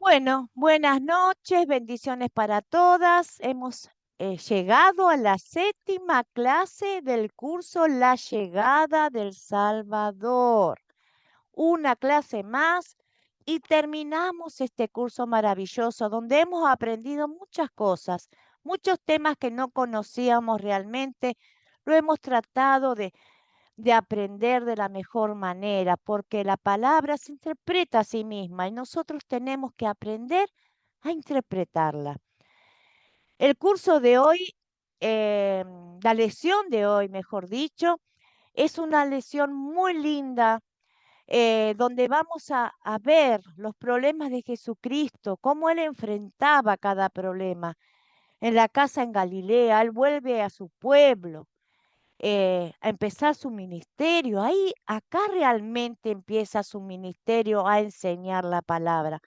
Bueno, buenas noches, bendiciones para todas. Hemos llegado a la séptima clase del curso La Llegada del Salvador. Una clase más y terminamos este curso maravilloso donde hemos aprendido muchas cosas, muchos temas que no conocíamos realmente. Lo hemos tratado de aprender de la mejor manera, porque la palabra se interpreta a sí misma y nosotros tenemos que aprender a interpretarla. El curso de hoy, eh, la lección de hoy, mejor dicho, es una lección muy linda, donde vamos a ver los problemas de Jesucristo, cómo Él enfrentaba cada problema. En la casa en Galilea, Él vuelve a su pueblo, a empezar su ministerio. Ahí, acá realmente empieza su ministerio a enseñar la palabra.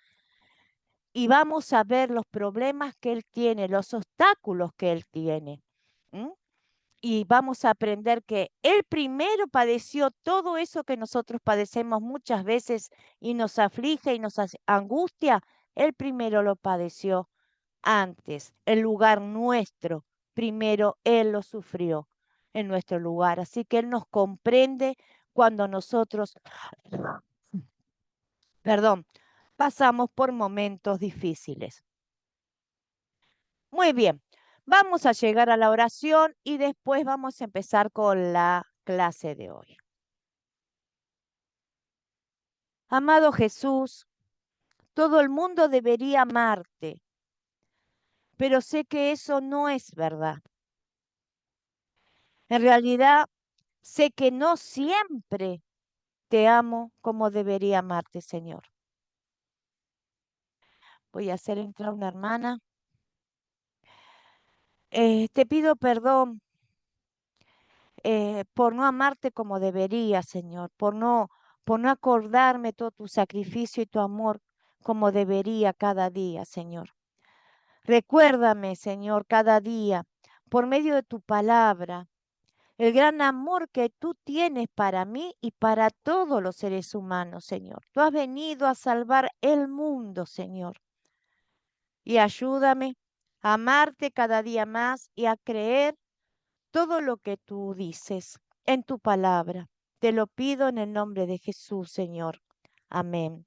Y vamos a ver los problemas que él tiene, los obstáculos que él tiene. ¿M? Y vamos a aprender que él primero padeció todo eso que nosotros padecemos muchas veces y nos aflige y nos angustia. Él primero lo padeció antes, en lugar nuestro. Primero Él lo sufrió en nuestro lugar. Así que Él nos comprende cuando nosotros, perdón, pasamos por momentos difíciles. Muy bien, vamos a llegar a la oración y después vamos a empezar con la clase de hoy. Amado Jesús, todo el mundo debería amarte, pero sé que eso no es verdad. En realidad, sé que no siempre te amo como debería amarte, Señor. Voy a hacer entrar una hermana. Te pido perdón por no amarte como debería, Señor, por no acordarme todo tu sacrificio y tu amor como debería cada día, Señor. Recuérdame, Señor, cada día, por medio de tu palabra, el gran amor que tú tienes para mí y para todos los seres humanos, Señor. Tú has venido a salvar el mundo, Señor. Y ayúdame a amarte cada día más y a creer todo lo que tú dices en tu palabra. Te lo pido en el nombre de Jesús, Señor. Amén.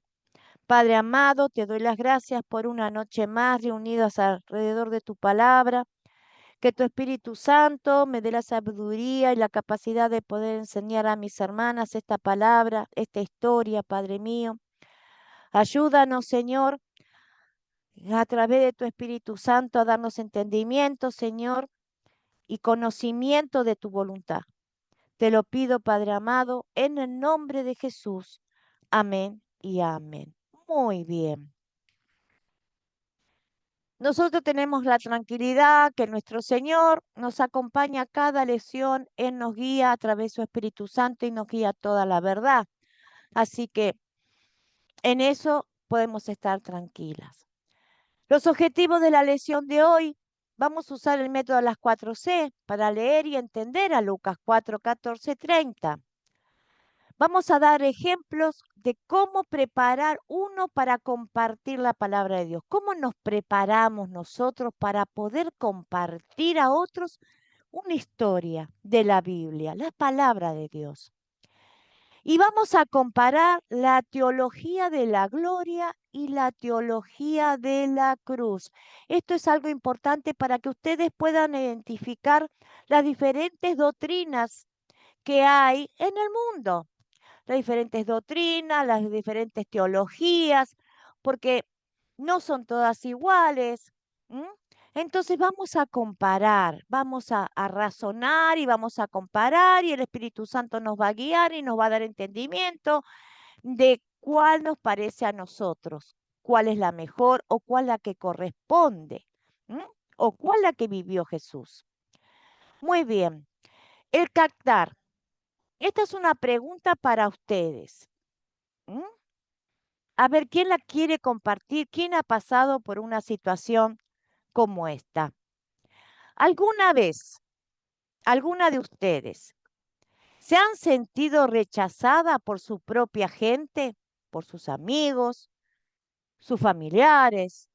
Padre amado, te doy las gracias por una noche más reunidas alrededor de tu palabra. Que tu Espíritu Santo me dé la sabiduría y la capacidad de poder enseñar a mis hermanas esta palabra, esta historia, Padre mío. Ayúdanos, Señor, a través de tu Espíritu Santo a darnos entendimiento, Señor, y conocimiento de tu voluntad. Te lo pido, Padre amado, en el nombre de Jesús. Amén y amén. Muy bien. Nosotros tenemos la tranquilidad que nuestro Señor nos acompaña a cada lección. Él nos guía a través de su Espíritu Santo y nos guía a toda la verdad. Así que en eso podemos estar tranquilas. Los objetivos de la lección de hoy, vamos a usar el método de las 4C para leer y entender a Lucas 4, 14, 30. Vamos a dar ejemplos de cómo preparar uno para compartir la palabra de Dios. ¿Cómo nos preparamos nosotros para poder compartir a otros una historia de la Biblia, la palabra de Dios? Y vamos a comparar la teología de la gloria y la teología de la cruz. Esto es algo importante para que ustedes puedan identificar las diferentes doctrinas que hay en el mundo, las diferentes doctrinas, las diferentes teologías, porque no son todas iguales. ¿M? Entonces vamos a comparar, vamos a razonar y vamos a comparar y el Espíritu Santo nos va a guiar y nos va a dar entendimiento de cuál nos parece a nosotros, cuál es la mejor o cuál la que corresponde, ¿m? O cuál la que vivió Jesús. Muy bien, el captar. Esta es una pregunta para ustedes. ¿M? A ver, ¿quién la quiere compartir? ¿Quién ha pasado por una situación como esta? ¿Alguna vez, alguna de ustedes, se han sentido rechazada por su propia gente, por sus amigos, sus familiares,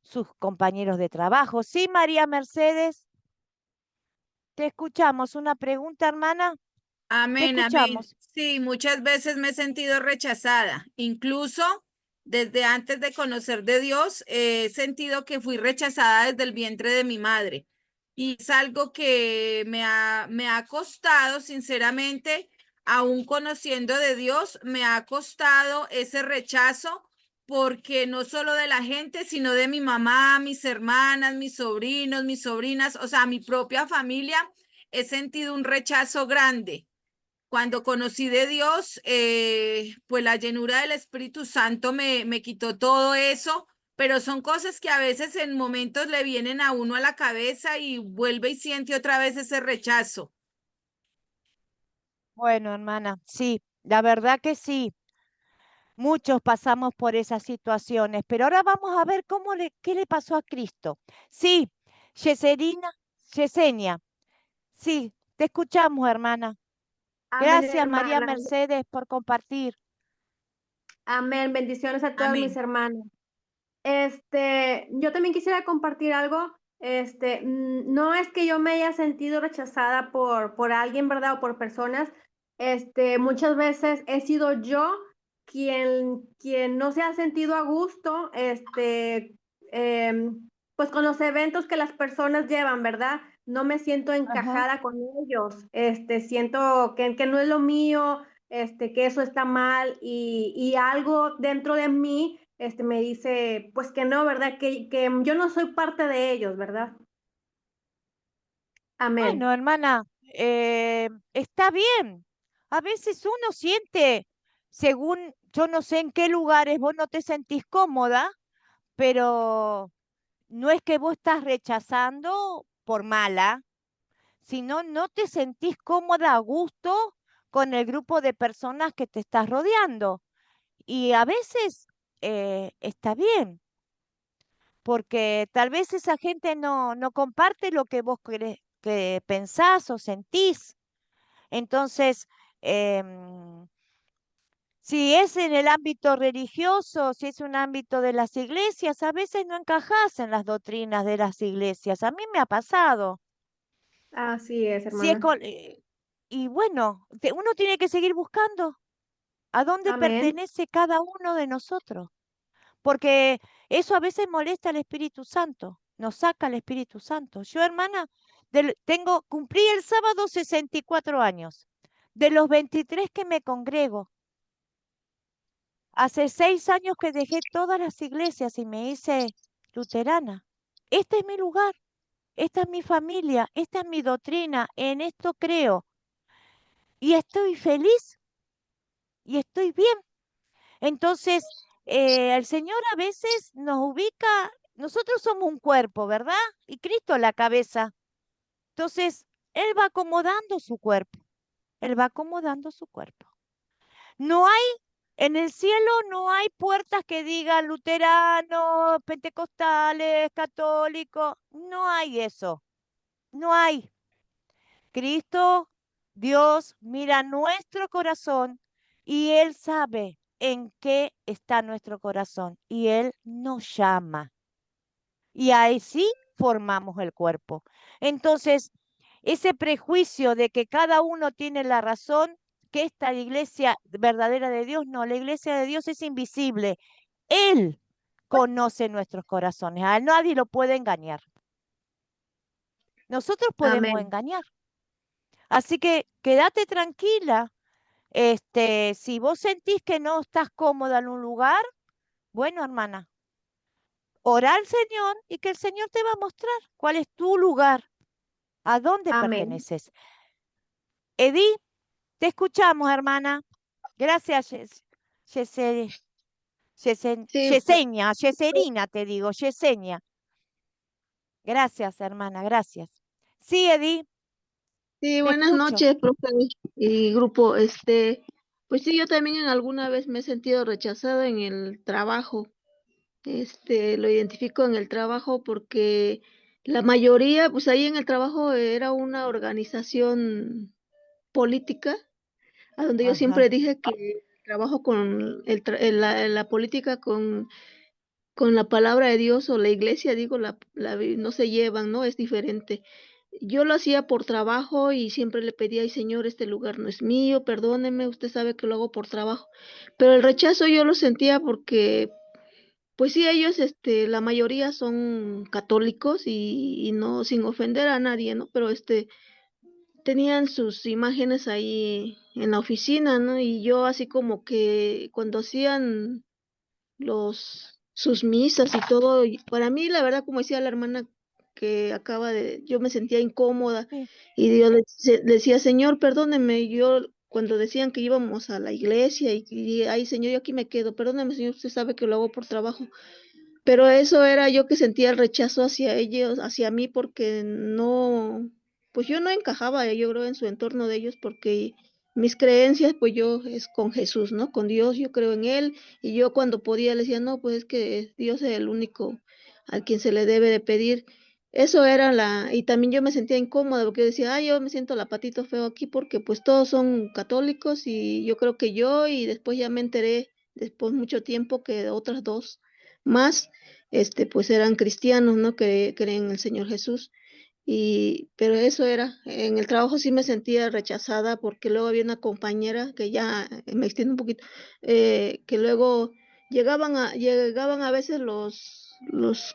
sus compañeros de trabajo. Sí, María Mercedes, te escuchamos. ¿Una pregunta, hermana? Te Amén, amén. escuchamos. Sí, muchas veces me he sentido rechazada. Incluso desde antes de conocer de Dios, he sentido que fui rechazada desde el vientre de mi madre. Y es algo que me ha costado, sinceramente, aún conociendo de Dios, me ha costado ese rechazo, porque no solo de la gente, sino de mi mamá, mis hermanas, mis sobrinos, mis sobrinas, o sea, mi propia familia, he sentido un rechazo grande. Cuando conocí de Dios, pues la llenura del Espíritu Santo me quitó todo eso, pero son cosas que a veces en momentos le vienen a uno a la cabeza y vuelve y siente otra vez ese rechazo. Bueno, hermana, sí, la verdad que sí. Muchos pasamos por esas situaciones, pero ahora vamos a ver qué le pasó a Cristo. Sí, Yeserina, Yesenia, sí, te escuchamos, hermana. Amén, Gracias, María hermana. Mercedes, por compartir. Amén. Bendiciones a todos mis Amén. hermanos. Yo también quisiera compartir algo. No es que yo me haya sentido rechazada por alguien, ¿verdad? O por personas. Muchas veces he sido yo quien no se ha sentido a gusto, pues con los eventos que las personas llevan, ¿verdad? No me siento Ajá. encajada con ellos. Siento que no es lo mío, que eso está mal y algo dentro de mí me dice, pues que no, ¿verdad? Que yo no soy parte de ellos, ¿verdad? Bueno, Amén. hermana, está bien. A veces uno siente, según yo no sé en qué lugares vos no te sentís cómoda, pero no es que vos estás rechazando por mala, sino no te sentís cómoda a gusto con el grupo de personas que te estás rodeando. Y a veces está bien, porque tal vez esa gente no comparte lo que vos que pensás o sentís. Entonces, em, si es en el ámbito religioso, si es un ámbito de las iglesias, a veces no encajás en las doctrinas de las iglesias. A mí me ha pasado. Así es, Si es hermana. y bueno, uno tiene que seguir buscando a dónde Amén. pertenece cada uno de nosotros, porque eso a veces molesta al Espíritu Santo, nos saca el Espíritu Santo. Yo, hermana, cumplí el sábado 64 años. De los 23 que me congrego, hace 6 años que dejé todas las iglesias y me hice luterana. Este es mi lugar, esta es mi familia, esta es mi doctrina, en esto creo y estoy feliz y estoy bien. Entonces, el Señor a veces nos ubica, nosotros somos un cuerpo, ¿verdad? Y Cristo la cabeza. Entonces, Él va acomodando su cuerpo, Él va acomodando su cuerpo. No hay, en el cielo no hay puertas que digan luteranos, pentecostales, católicos, no hay eso, no hay. Cristo, Dios, mira nuestro corazón y Él sabe en qué está nuestro corazón y Él nos llama. Y ahí sí formamos el cuerpo. Entonces, ese prejuicio de que cada uno tiene la razón, que esta iglesia verdadera de Dios, no, la iglesia de Dios es invisible. Él conoce nuestros corazones, a él nadie lo puede engañar. Nosotros podemos Amén. engañar. Así que quédate tranquila. Si vos sentís que no estás cómoda en un lugar, bueno, hermana, ora al Señor y que el Señor te va a mostrar cuál es tu lugar, a dónde Amén. perteneces. Edith, te escuchamos, hermana. Gracias, Yese- Sí, Yesenia, Yeserina, te digo, Yesenia. Gracias, hermana, gracias. Sí, Edith, sí, te buenas escucho. noches, profe y grupo. Pues sí, yo también en alguna vez me he sentido rechazada en el trabajo. Lo identifico en el trabajo porque la mayoría, pues ahí en el trabajo era una organización política, a donde yo Ajá. siempre dije que trabajo con la política con la palabra de Dios o la iglesia, digo, no se llevan, ¿no? Es diferente. Yo lo hacía por trabajo y siempre le pedía, ay Señor, este lugar no es mío, perdóneme, usted sabe que lo hago por trabajo. Pero el rechazo yo lo sentía porque, pues sí, ellos, la mayoría son católicos y no, sin ofender a nadie, ¿no? Pero tenían sus imágenes ahí en la oficina, ¿no? Y yo así como que cuando hacían sus misas y todo, y para mí la verdad, como decía la hermana que yo me sentía incómoda Sí. y yo le decía, Señor, perdóneme, yo cuando decían que íbamos a la iglesia ay Señor, yo aquí me quedo, perdóneme Señor, usted sabe que lo hago por trabajo, pero eso era yo que sentía el rechazo hacia ellos, hacia mí, porque no, pues yo no encajaba, yo creo, en su entorno de ellos, porque mis creencias, pues yo es con Jesús, ¿no? Con Dios, yo creo en Él, y yo cuando podía le decía, no, pues es que Dios es el único al quien se le debe de pedir. Eso era y también yo me sentía incómoda, porque decía, ay, yo me siento la patito feo aquí, porque pues todos son católicos, y yo creo que y después ya me enteré, después mucho tiempo, que otras dos más pues eran cristianos, ¿no? Que creen en el Señor Jesús. Pero eso era, en el trabajo sí me sentía rechazada porque luego había una compañera que ya me extiendo un poquito, que luego llegaban a veces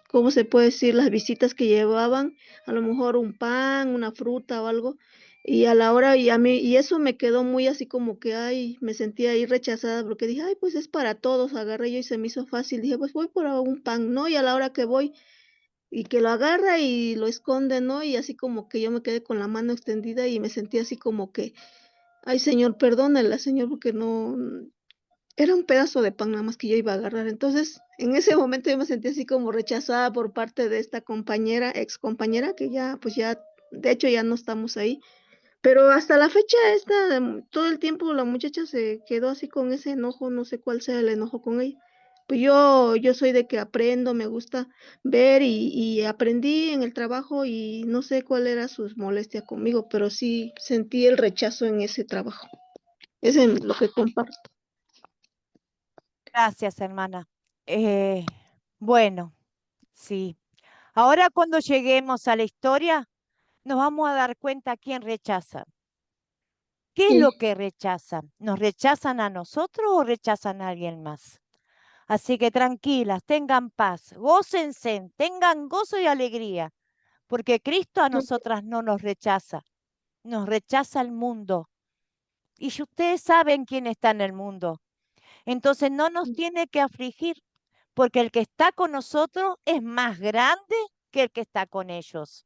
¿cómo se puede decir? Las visitas que llevaban, a lo mejor un pan, una fruta o algo, y a la hora, y eso me quedó muy así como que, ay, me sentía ahí rechazada porque dije, ay, pues es para todos, agarré yo y se me hizo fácil, dije, pues voy por un pan, ¿no? Y a la hora que voy, y que lo agarra y lo esconde, ¿no? Y así como que yo me quedé con la mano extendida y me sentí así como que, ay, Señor, perdónala, Señor, porque no, era un pedazo de pan nada más que yo iba a agarrar. Entonces, en ese momento yo me sentí así como rechazada por parte de esta compañera, ex compañera, que ya, pues ya, de hecho ya no estamos ahí. Pero hasta la fecha todo el tiempo la muchacha se quedó así con ese enojo, no sé cuál sea el enojo con ella. Pues yo soy de que aprendo, me gusta ver y aprendí en el trabajo y no sé cuál era su molestia conmigo, pero sí sentí el rechazo en ese trabajo. Es en lo que comparto. Gracias, hermana. Bueno, sí. Ahora cuando lleguemos a la historia, nos vamos a dar cuenta quién rechaza. ¿Qué es Sí, lo que rechazan? ¿Nos rechazan a nosotros o rechazan a alguien más? Así que tranquilas, tengan paz, gócense, tengan gozo y alegría, porque Cristo a nosotras no nos rechaza el mundo. Y si ustedes saben quién está en el mundo, entonces no nos tiene que afligir, porque el que está con nosotros es más grande que el que está con ellos.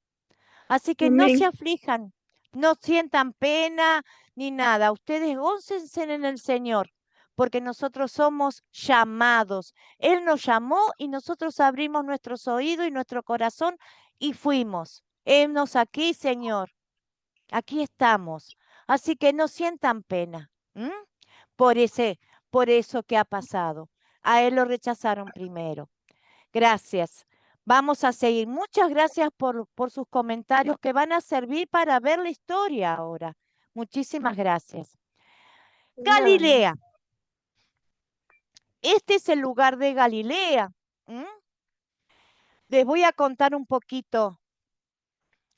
Así que no se amén. aflijan, no sientan pena ni nada. Ustedes gócense en el Señor, porque nosotros somos llamados. Él nos llamó y nosotros abrimos nuestros oídos y nuestro corazón y fuimos. Hemnos aquí, Señor. Aquí estamos. Así que no sientan pena. ¿M? Por por eso que ha pasado. A él lo rechazaron primero. Gracias. Vamos a seguir. Muchas gracias por sus comentarios que van a servir para ver la historia ahora. Muchísimas gracias. Nada. Galilea. Este es el lugar de Galilea. ¿M? Les voy a contar un poquito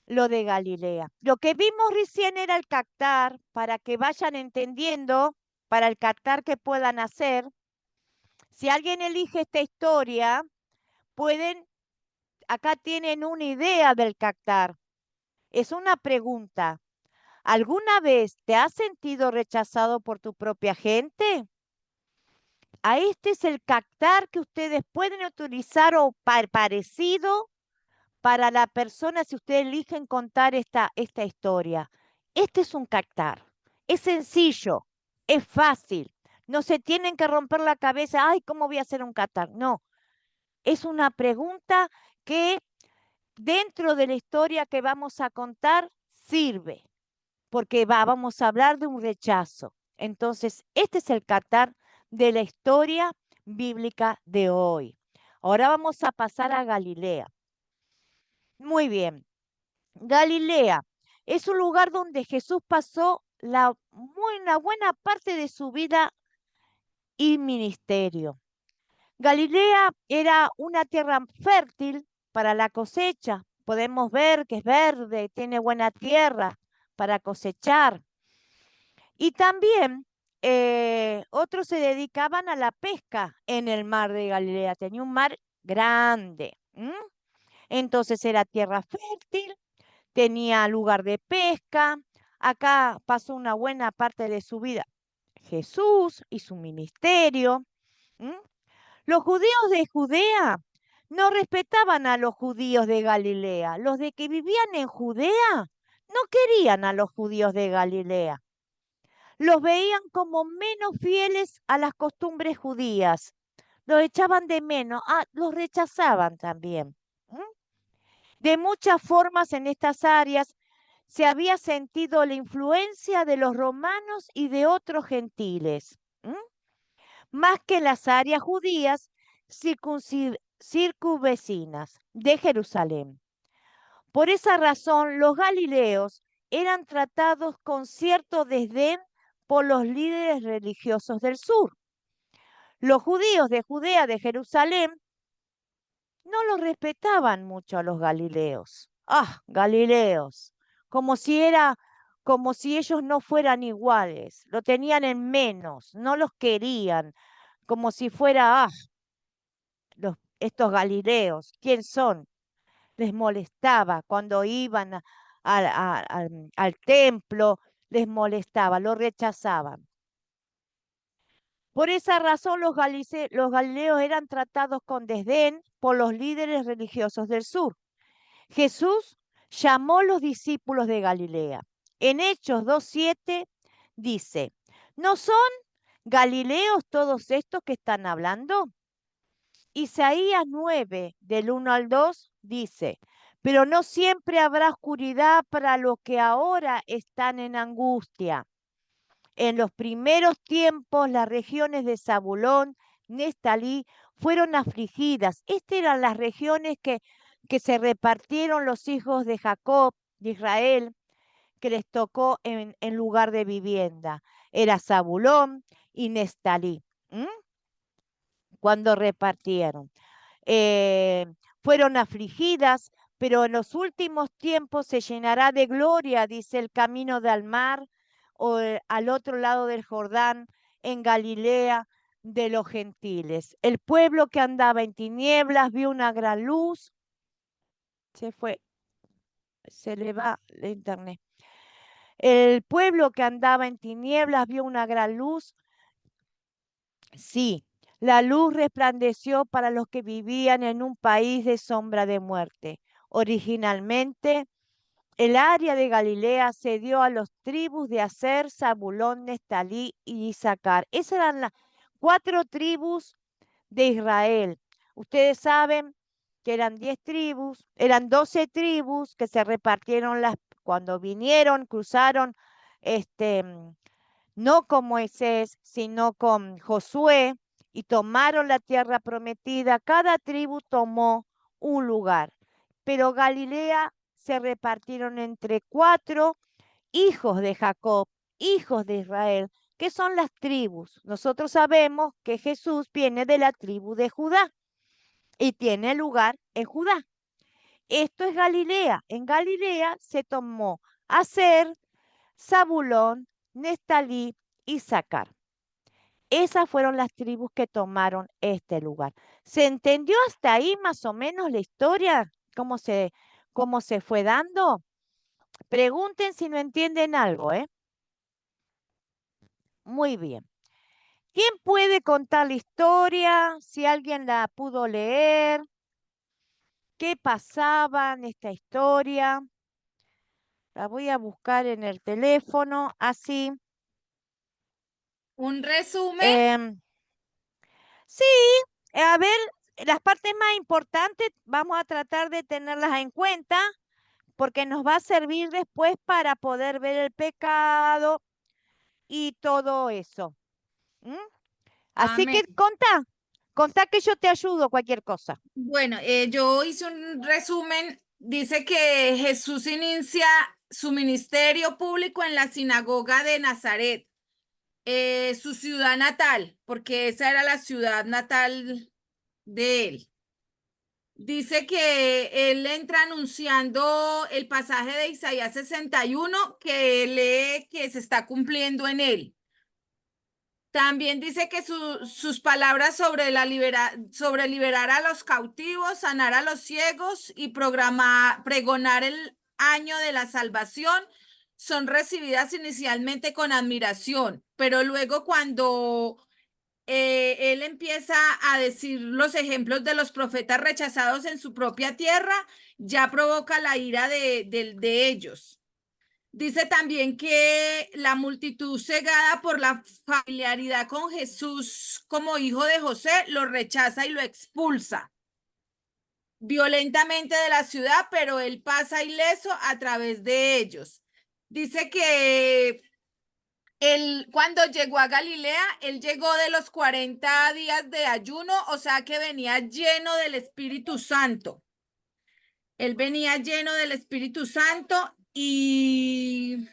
lo de Galilea. Lo que vimos recién era el cactar, para que vayan entendiendo, para el cactar que puedan hacer. Si alguien elige esta historia, acá tienen una idea del cactar. Es una pregunta. ¿Alguna vez te has sentido rechazado por tu propia gente? A este es el cactar que ustedes pueden utilizar o parecido para la persona si ustedes eligen contar esta historia. Este es un cactar. Es sencillo, es fácil. No se tienen que romper la cabeza, ay, ¿cómo voy a hacer un cactar? No, es una pregunta que dentro de la historia que vamos a contar sirve, porque vamos a hablar de un rechazo. Entonces, este es el cactar de la historia bíblica de hoy. Ahora vamos a pasar a Galilea. Muy bien. Galilea es un lugar donde Jesús pasó una buena parte de su vida y ministerio. Galilea era una tierra fértil para la cosecha. Podemos ver que es verde, tiene buena tierra para cosechar. Y también otros se dedicaban a la pesca en el mar de Galilea. Tenía un mar grande. Entonces era tierra fértil, tenía lugar de pesca. Acá pasó una buena parte de su vida Jesús y su ministerio. ¿m? Los judíos de Judea no respetaban a los judíos de Galilea. Los de que vivían en Judea no querían a los judíos de Galilea. Los veían como menos fieles a las costumbres judías. Los echaban de menos, los rechazaban también. De muchas formas en estas áreas se había sentido la influencia de los romanos y de otros gentiles, más que en las áreas judías circunvecinas de Jerusalén. Por esa razón, los galileos eran tratados con cierto desdén por los líderes religiosos del sur. Los judíos de Judea, de Jerusalén, no los respetaban mucho a los galileos. Galileos, como si ellos no fueran iguales, lo tenían en menos, no los querían, como si fuera, estos galileos, ¿quién son? Les molestaba cuando iban al templo, les molestaba, lo rechazaban. Por esa razón los galileos eran tratados con desdén por los líderes religiosos del sur. Jesús llamó a los discípulos de Galilea. En Hechos 2:7 dice, ¿no son galileos todos estos que están hablando? Isaías 9, del 1 al 2, dice, pero no siempre habrá oscuridad para los que ahora están en angustia. En los primeros tiempos, las regiones de Zabulón, Neftalí, fueron afligidas. Estas eran las regiones que se repartieron los hijos de Jacob, de Israel, que les tocó en lugar de vivienda. Era Zabulón y Neftalí, cuando repartieron. Fueron afligidas, pero en los últimos tiempos se llenará de gloria, dice el camino del mar, o al otro lado del Jordán, en Galilea de los gentiles. El pueblo que andaba en tinieblas vio una gran luz. Se le va la internet. El pueblo que andaba en tinieblas vio una gran luz. Sí, la luz resplandeció para los que vivían en un país de sombra de muerte. Originalmente, el área de Galilea se dio a los tribus de Aser, Zabulón, Neftalí y Isaacar. Esas eran las 4 tribus de Israel. Ustedes saben que eran 10 tribus, eran 12 tribus que se repartieron cuando vinieron, cruzaron, no con Moisés, sino con Josué, y tomaron la tierra prometida. Cada tribu tomó un lugar, pero Galilea se repartieron entre 4 hijos de Jacob, hijos de Israel, que son las tribus. Nosotros sabemos que Jesús viene de la tribu de Judá y tiene lugar en Judá. Esto es Galilea. En Galilea se tomó Aser, Zabulón, Neftalí y Isaacar. Esas fueron las tribus que tomaron este lugar. ¿Se entendió hasta ahí más o menos la historia? ¿Cómo se fue dando? Pregunten si no entienden algo, ¿eh? Muy bien. ¿Quién puede contar la historia? Si alguien la pudo leer. ¿Qué pasaba en esta historia? La voy a buscar en el teléfono, así. ¿Un resumen? Sí, a ver, las partes más importantes vamos a tratar de tenerlas en cuenta porque nos va a servir después para poder ver el pecado y todo eso. Así que Amén. contá que yo te ayudo cualquier cosa. Bueno, yo hice un resumen. Dice que Jesús inicia su ministerio público en la sinagoga de Nazaret, su ciudad natal, porque esa era la ciudad natal de él. Dice que él entra anunciando el pasaje de Isaías 61 que lee que se está cumpliendo en él. También dice que sus palabras sobre, sobre liberar a los cautivos, sanar a los ciegos y pregonar el año de la salvación son recibidas inicialmente con admiración, pero luego cuando él empieza a decir los ejemplos de los profetas rechazados en su propia tierra, ya provoca la ira de ellos. Dice también que la multitud cegada por la familiaridad con Jesús como hijo de José lo rechaza y lo expulsa violentamente de la ciudad, pero él pasa ileso a través de ellos. Dice que él, cuando llegó a Galilea, él llegó de los 40 días de ayuno, o sea que venía lleno del Espíritu Santo. Él venía lleno del Espíritu Santo y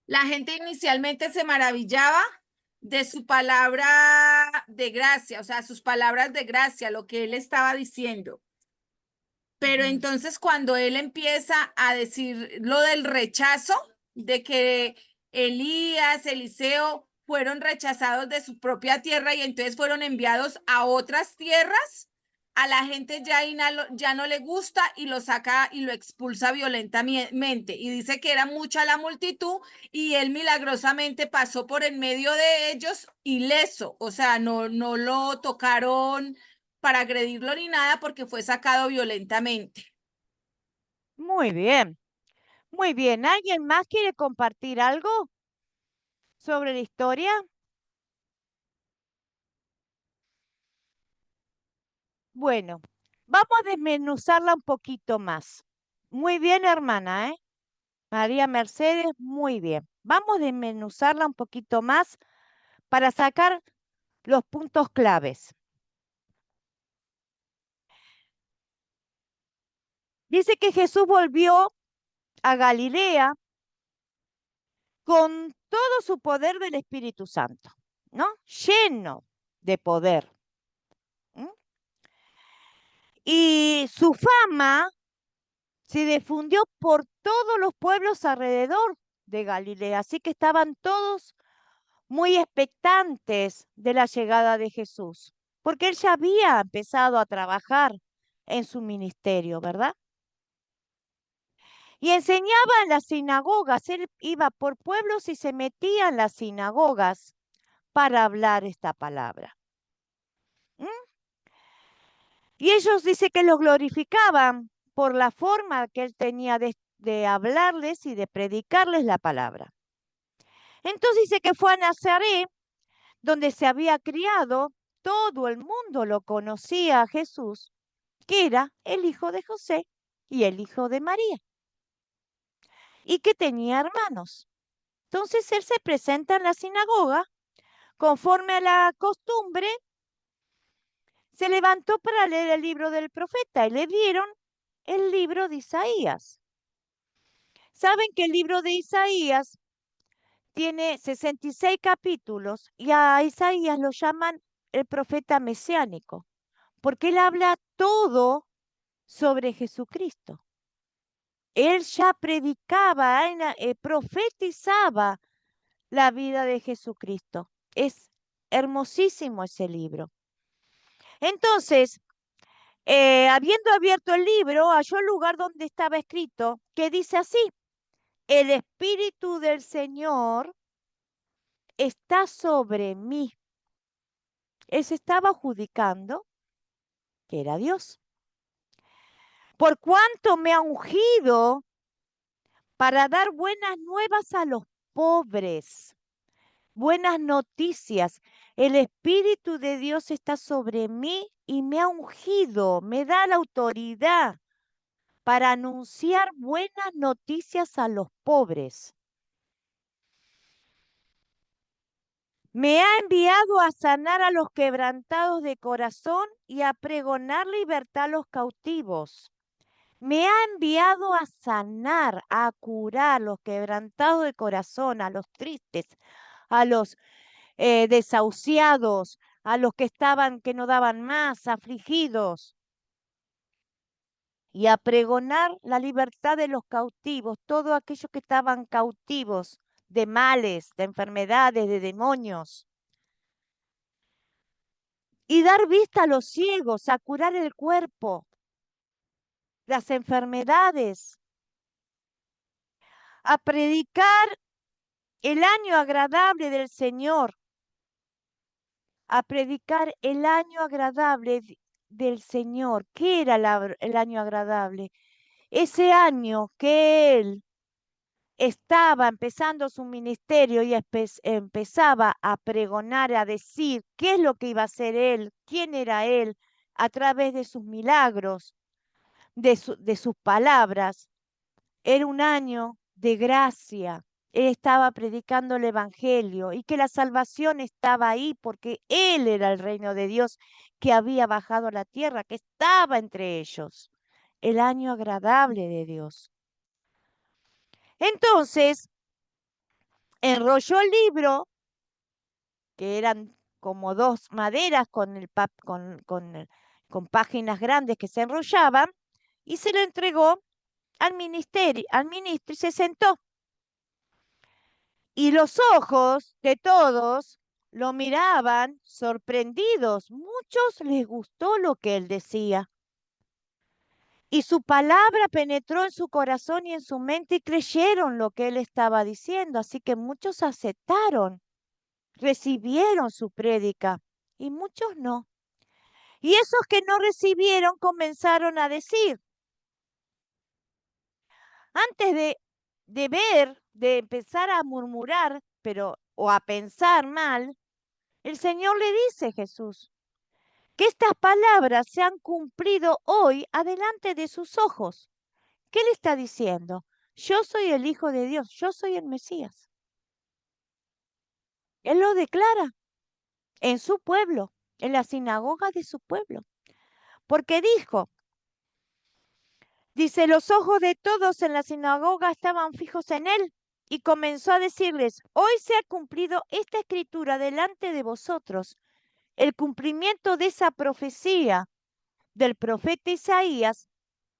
la gente inicialmente se maravillaba de su palabra de gracia, o sea, sus palabras de gracia, lo que él estaba diciendo. Pero entonces cuando él empieza a decir lo del rechazo, de que Elías, Eliseo fueron rechazados de su propia tierra y entonces fueron enviados a otras tierras, a la gente ya no le gusta y lo saca y lo expulsa violentamente. Y dice que era mucha la multitud y él milagrosamente pasó por en medio de ellos ileso, o sea, no lo tocaron para agredirlo ni nada porque fue sacado violentamente. Muy bien, muy bien. ¿Alguien más quiere compartir algo sobre la historia? Bueno, vamos a desmenuzarla un poquito más. Muy bien, hermana, ¿eh? María Mercedes, muy bien. Vamos a desmenuzarla un poquito más para sacar los puntos claves. Dice que Jesús volvió a Galilea con todo su poder del Espíritu Santo, ¿no? Lleno de poder. ¿Mm? Y su fama se difundió por todos los pueblos alrededor de Galilea, así que estaban todos muy expectantes de la llegada de Jesús, porque él ya había empezado a trabajar en su ministerio, ¿verdad? Y enseñaba en las sinagogas, él iba por pueblos y se metía en las sinagogas para hablar esta palabra. ¿Mm? Y ellos dice que lo glorificaban por la forma que él tenía de hablarles y de predicarles la palabra. Entonces dice que fue a Nazaret, donde se había criado, todo el mundo lo conocía a Jesús, que era el hijo de José y el hijo de María, y que tenía hermanos. Entonces él se presenta en la sinagoga, conforme a la costumbre, se levantó para leer el libro del profeta y le dieron el libro de Isaías. Saben que el libro de Isaías tiene 66 capítulos y a Isaías lo llaman el profeta mesiánico, porque él habla todo sobre Jesucristo. Él ya predicaba, profetizaba la vida de Jesucristo. Es hermosísimo ese libro. Entonces, habiendo abierto el libro, halló el lugar donde estaba escrito, que dice así: el Espíritu del Señor está sobre mí. Él se estaba adjudicando que era Dios. Por cuanto me ha ungido para dar buenas nuevas a los pobres, buenas noticias. El Espíritu de Dios está sobre mí y me ha ungido, me da la autoridad para anunciar buenas noticias a los pobres. Me ha enviado a sanar a los quebrantados de corazón y a pregonar libertad a los cautivos. Me ha enviado a sanar, a curar a los quebrantados de corazón, a los tristes, a los desahuciados, a los que estaban, que no daban más, afligidos, y a pregonar la libertad de los cautivos, todos aquellos que estaban cautivos de males, de enfermedades, de demonios. Y dar vista a los ciegos, a curar el cuerpo, las enfermedades, a predicar el año agradable del Señor, a predicar el año agradable del Señor. ¿Qué era el año agradable? Ese año que Él estaba empezando su ministerio y empezaba a pregonar, a decir qué es lo que iba a hacer Él, quién era Él, a través de sus milagros, de sus palabras. Era un año de gracia. Él estaba predicando el Evangelio y que la salvación estaba ahí porque Él era el reino de Dios que había bajado a la tierra, que estaba entre ellos. El año agradable de Dios. Entonces, enrolló el libro, que eran como dos maderas con páginas grandes que se enrollaban, y se lo entregó al ministro y se sentó. Y los ojos de todos lo miraban sorprendidos. Muchos les gustó lo que él decía. Y su palabra penetró en su corazón y en su mente y creyeron lo que él estaba diciendo. Así que muchos aceptaron, recibieron su prédica y muchos no. Y esos que no recibieron comenzaron a decir, antes de ver, de empezar a murmurar, o a pensar mal, el Señor le dice, Jesús, que estas palabras se han cumplido hoy adelante de sus ojos. ¿Qué le está diciendo? Yo soy el Hijo de Dios, yo soy el Mesías. Él lo declara en su pueblo, en la sinagoga de su pueblo. Porque dice, los ojos de todos en la sinagoga estaban fijos en él y comenzó a decirles, hoy se ha cumplido esta escritura delante de vosotros. El cumplimiento de esa profecía del profeta Isaías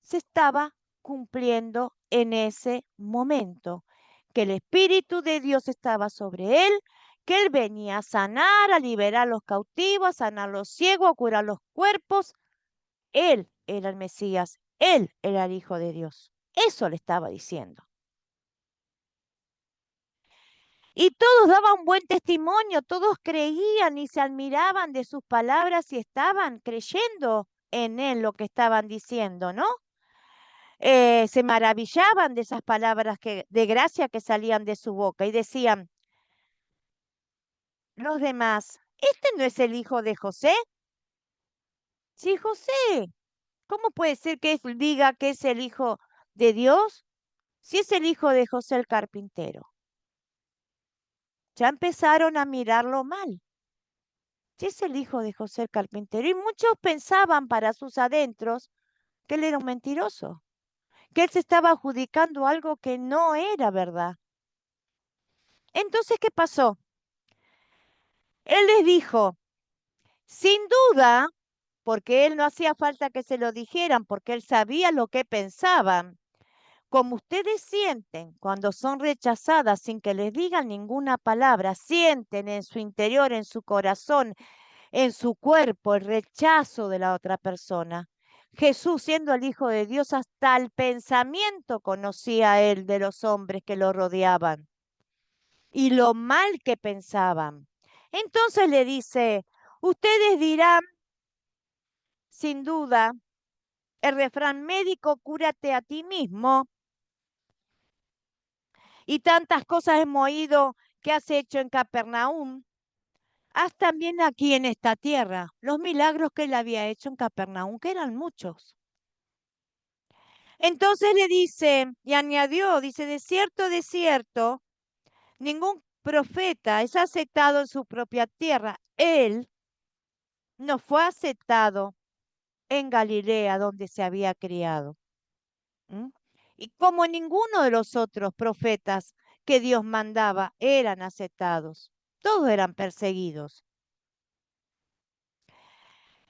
se estaba cumpliendo en ese momento, que el Espíritu de Dios estaba sobre él, que él venía a sanar, a liberar a los cautivos, a sanar a los ciegos, a curar los cuerpos. Él era el Mesías, él era el Hijo de Dios. Eso le estaba diciendo. Y todos daban buen testimonio, todos creían y se admiraban de sus palabras y estaban creyendo en él lo que estaban diciendo, ¿no? Se maravillaban de esas palabras de gracia que salían de su boca y decían, los demás, ¿este no es el hijo de José? Sí, José. ¿Cómo puede ser que él diga que es el hijo de Dios si es el hijo de José el carpintero? Ya empezaron a mirarlo mal. Si es el hijo de José el carpintero. Y muchos pensaban para sus adentros que él era un mentiroso, que él se estaba adjudicando algo que no era verdad. Entonces, ¿qué pasó? Él les dijo, sin duda, porque él no hacía falta que se lo dijeran, porque él sabía lo que pensaban. Como ustedes sienten cuando son rechazadas sin que les digan ninguna palabra, sienten en su interior, en su corazón, en su cuerpo el rechazo de la otra persona. Jesús, siendo el Hijo de Dios, hasta el pensamiento conocía él de los hombres que lo rodeaban y lo mal que pensaban. Entonces le dice, ustedes dirán, sin duda, el refrán médico, cúrate a ti mismo. Y tantas cosas hemos oído que has hecho en Capernaum. Haz también aquí en esta tierra los milagros que él había hecho en Capernaum, que eran muchos. Entonces le dice, y añadió, dice, de cierto, ningún profeta es aceptado en su propia tierra. Él no fue aceptado en Galilea, donde se había criado. ¿Mm? Y como ninguno de los otros profetas que Dios mandaba eran aceptados, todos eran perseguidos.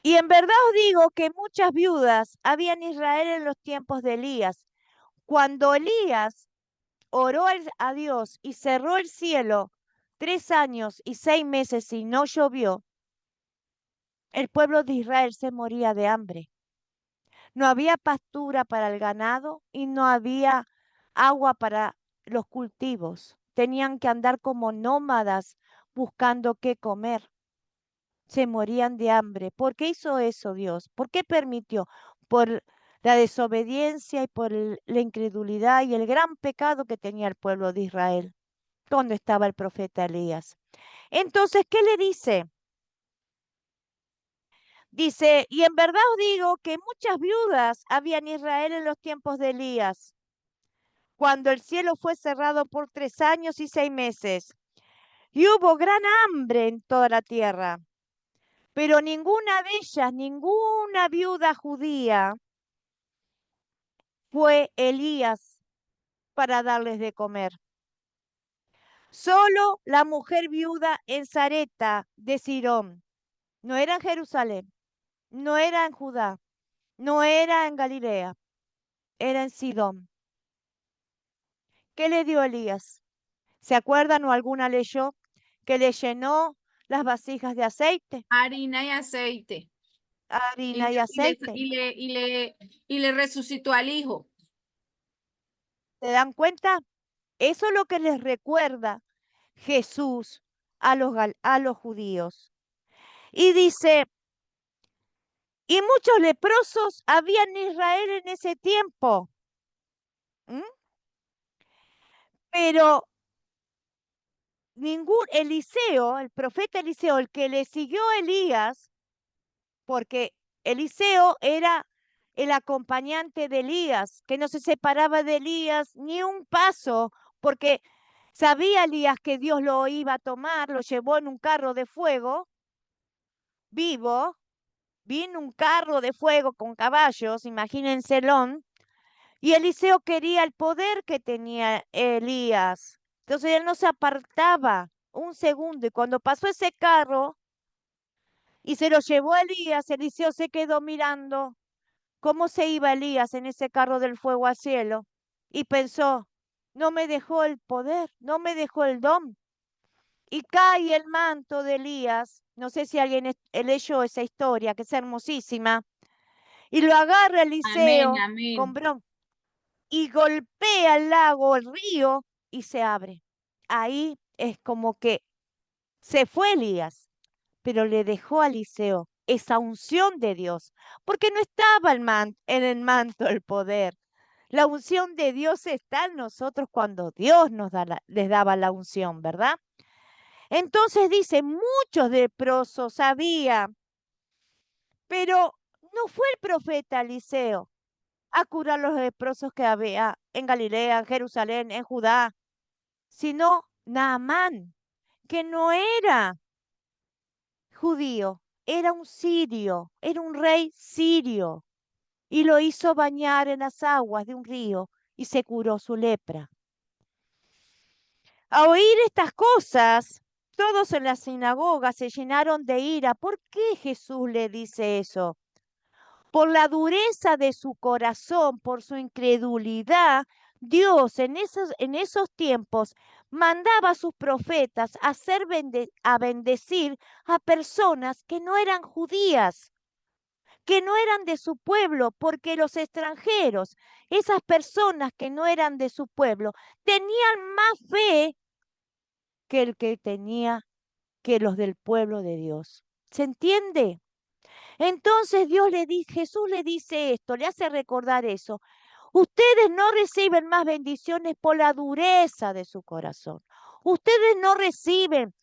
Y en verdad os digo que muchas viudas había en Israel en los tiempos de Elías. Cuando Elías oró a Dios y cerró el cielo 3 años y 6 meses y no llovió, el pueblo de Israel se moría de hambre. No había pastura para el ganado y no había agua para los cultivos. Tenían que andar como nómadas buscando qué comer. Se morían de hambre. ¿Por qué hizo eso Dios? ¿Por qué permitió? Por la desobediencia y por la incredulidad y el gran pecado que tenía el pueblo de Israel cuando estaba el profeta Elías. Entonces, ¿qué le dice? Dice, y en verdad os digo que muchas viudas había en Israel en los tiempos de Elías, cuando el cielo fue cerrado por 3 años y 6 meses, y hubo gran hambre en toda la tierra. Pero ninguna de ellas, ninguna viuda judía fue Elías para darles de comer. Solo la mujer viuda en Sarepta de Sidón. No era en Jerusalén, no era en Judá, no era en Galilea, era en Sidón. ¿Qué le dio Elías? ¿Se acuerdan o alguna leyó que le llenó las vasijas de aceite, Harina y aceite. harina y aceite? Y le resucitó al hijo. ¿Se dan cuenta? Eso es lo que les recuerda Jesús a los judíos. Y dice, y muchos leprosos había en Israel en ese tiempo. ¿m? Pero Eliseo, el profeta Eliseo, el que le siguió a Elías, porque Eliseo era el acompañante de Elías, que no se separaba de Elías ni un paso, porque sabía Elías que Dios lo iba a tomar, lo llevó en un carro de fuego vivo, vino un carro de fuego con caballos, imagínenselo, y Eliseo quería el poder que tenía Elías. Entonces él no se apartaba un segundo, y cuando pasó ese carro y se lo llevó a Elías, Eliseo se quedó mirando cómo se iba Elías en ese carro del fuego al cielo y pensó, no me dejó el poder, no me dejó el don. Y cae el manto de Elías, no sé si alguien leyó esa historia, que es hermosísima, y lo agarra Amén, Eliseo con amén. bronca y golpea el lago, el río, y se abre. Ahí es como que se fue Elías, pero le dejó a Eliseo esa unción de Dios, porque no estaba en el manto el poder. La unción de Dios está en nosotros cuando Dios les daba la unción, ¿verdad? Entonces dice, muchos leprosos había, pero no fue el profeta Eliseo a curar los leprosos que había en Galilea, en Jerusalén, en Judá, sino Naamán, que no era judío, era un sirio, era un rey sirio, y lo hizo bañar en las aguas de un río y se curó su lepra. A oír estas cosas, todos en la sinagoga se llenaron de ira. ¿Por qué Jesús le dice eso? Por la dureza de su corazón, por su incredulidad, Dios en esos tiempos mandaba a sus profetas a bendecir a personas que no eran judías, que no eran de su pueblo, porque los extranjeros, esas personas que no eran de su pueblo, tenían más fe que el que tenía que los del pueblo de Dios. ¿Se entiende? Entonces Jesús le dice esto, le hace recordar eso. Ustedes no reciben más bendiciones por la dureza de su corazón. Ustedes no reciben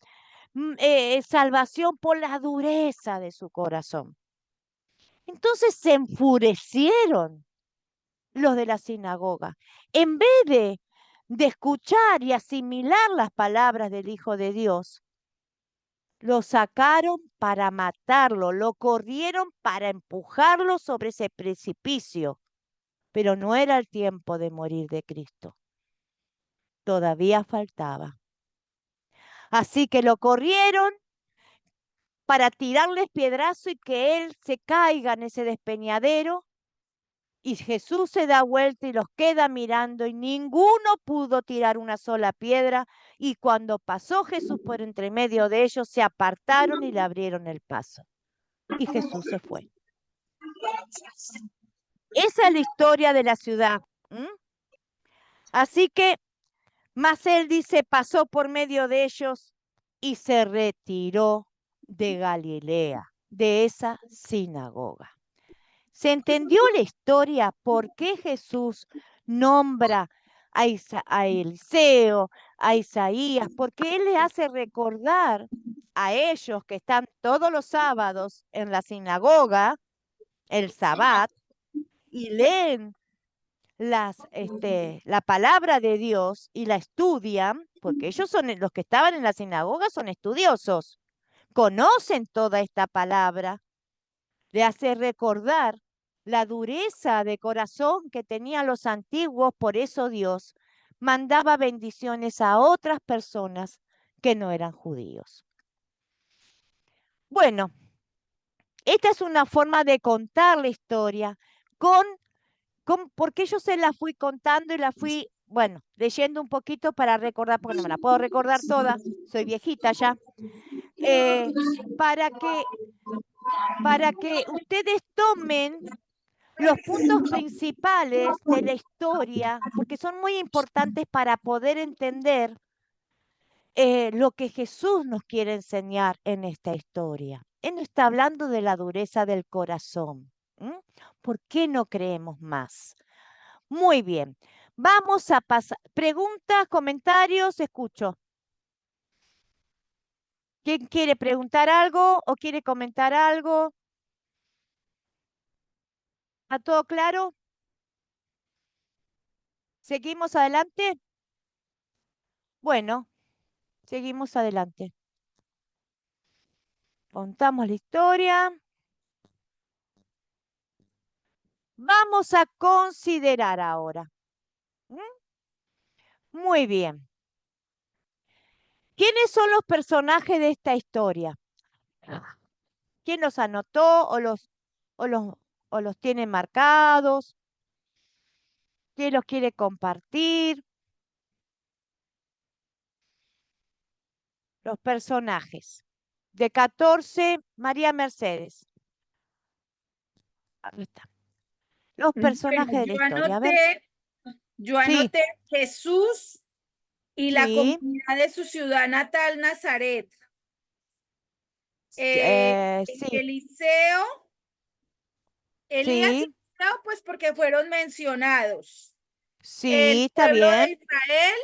salvación por la dureza de su corazón. Entonces se enfurecieron los de la sinagoga. En vez de escuchar y asimilar las palabras del Hijo de Dios, lo sacaron para matarlo, lo corrieron para empujarlo sobre ese precipicio, pero no era el tiempo de morir de Cristo. Todavía faltaba. Así que lo corrieron para tirarles piedrazo y que él se caiga en ese despeñadero. Y Jesús se da vuelta y los queda mirando y ninguno pudo tirar una sola piedra. Y cuando pasó Jesús por entre medio de ellos, se apartaron y le abrieron el paso. Y Jesús se fue. Esa es la historia de la ciudad. Así que, mas él dice, pasó por medio de ellos y se retiró de Galilea, de esa sinagoga. ¿Se entendió la historia por qué Jesús nombra a Eliseo, a Isaías? Porque él le hace recordar a ellos que están todos los sábados en la sinagoga, el Sabbat, y leen la palabra de Dios y la estudian, porque ellos son los que estaban en la sinagoga, son estudiosos, conocen toda esta palabra, le hace recordar la dureza de corazón que tenían los antiguos, por eso Dios mandaba bendiciones a otras personas que no eran judíos. Bueno, esta es una forma de contar la historia porque yo se la fui contando y la fui, bueno, leyendo un poquito para recordar, porque no me la puedo recordar toda, soy viejita ya, para que ustedes tomen los puntos principales de la historia, porque son muy importantes para poder entender lo que Jesús nos quiere enseñar en esta historia. Él no está hablando de la dureza del corazón. ¿Por qué no creemos más? Muy bien. Vamos a pasar. Preguntas, comentarios, escucho. ¿Quién quiere preguntar algo o quiere comentar algo? ¿Está todo claro? ¿Seguimos adelante? Bueno, seguimos adelante. Contamos la historia. Vamos a considerar ahora. Muy bien. ¿Quiénes son los personajes de esta historia? ¿Quién los anotó o los, o los tiene marcados? ¿Quién los quiere compartir? Los personajes. De 14, María Mercedes. Ahí está. Los personajes Bueno, de la historia. A ver. yo Sí, anoté Jesús y la sí, comunidad de su ciudad natal, Nazaret. sí, Eliseo, Elías y sí, Eliseo, pues porque fueron mencionados. sí, El está pueblo bien. de Israel,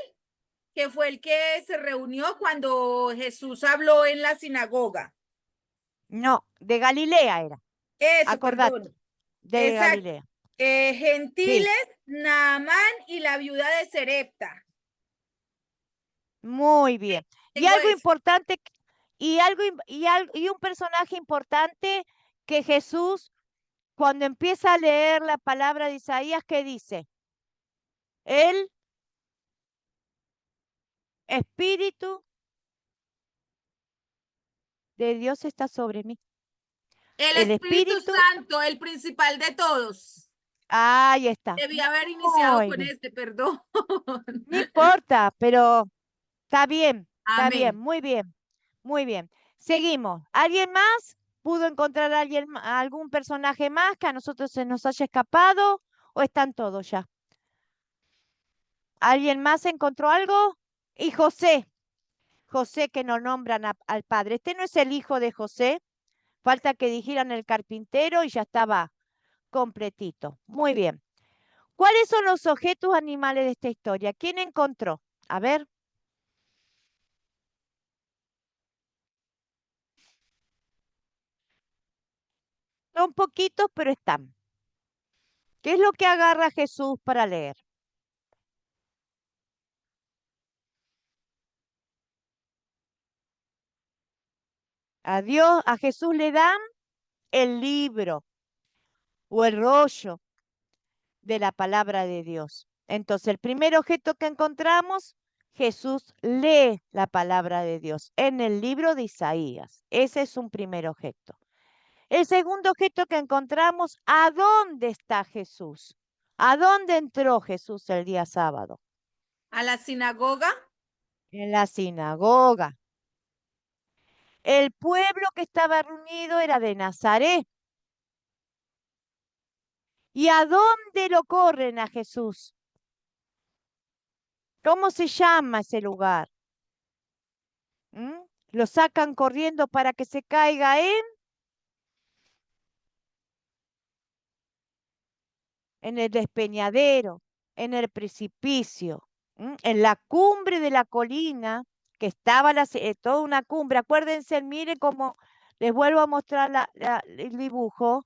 que fue el que se reunió cuando Jesús habló en la sinagoga. No, de Galilea era. Eso, Acordate, perdón. de Exacto. Galilea. Gentiles, Sí, Naamán y la viuda de Serepta. muy bien. Y Tengo algo eso. importante, y un personaje importante que Jesús, cuando empieza a leer la palabra de Isaías, ¿qué dice? El Espíritu de Dios está sobre mí. El El Espíritu Espíritu, Santo, el principal de todos. ahí está. Debí haber iniciado Muy con bien. perdón. No importa, pero está bien, Amén. muy bien, muy bien. Seguimos. ¿Alguien más? ¿Pudo encontrar algún personaje más que a nosotros se nos haya escapado o están todos ya? ¿Alguien más encontró algo? Y José, José que nos nombran al padre. Este no es el hijo de José, falta que dijeran el carpintero y ya estaba completito. Muy bien. ¿Cuáles son los objetos animales de esta historia? ¿Quién encontró? A ver. Son poquitos, pero están. ¿Qué es lo que agarra Jesús para leer? A Jesús le dan el libro o el rollo de la palabra de Dios. Entonces, el primer objeto que encontramos Jesús lee la palabra de Dios en el libro de Isaías. Ese es un primer objeto. El segundo objeto que encontramos, ¿a dónde está Jesús? ¿A dónde entró Jesús el día sábado? ¿A la sinagoga? En la sinagoga. El pueblo que estaba reunido era de Nazaret. ¿Y a dónde lo corren a Jesús? ¿Cómo se llama ese lugar? ¿Mm? Lo sacan corriendo para que se caiga en el despeñadero, en el precipicio, en la cumbre de la colina, que estaba toda una cumbre. Acuérdense, mire cómo les vuelvo a mostrar el dibujo.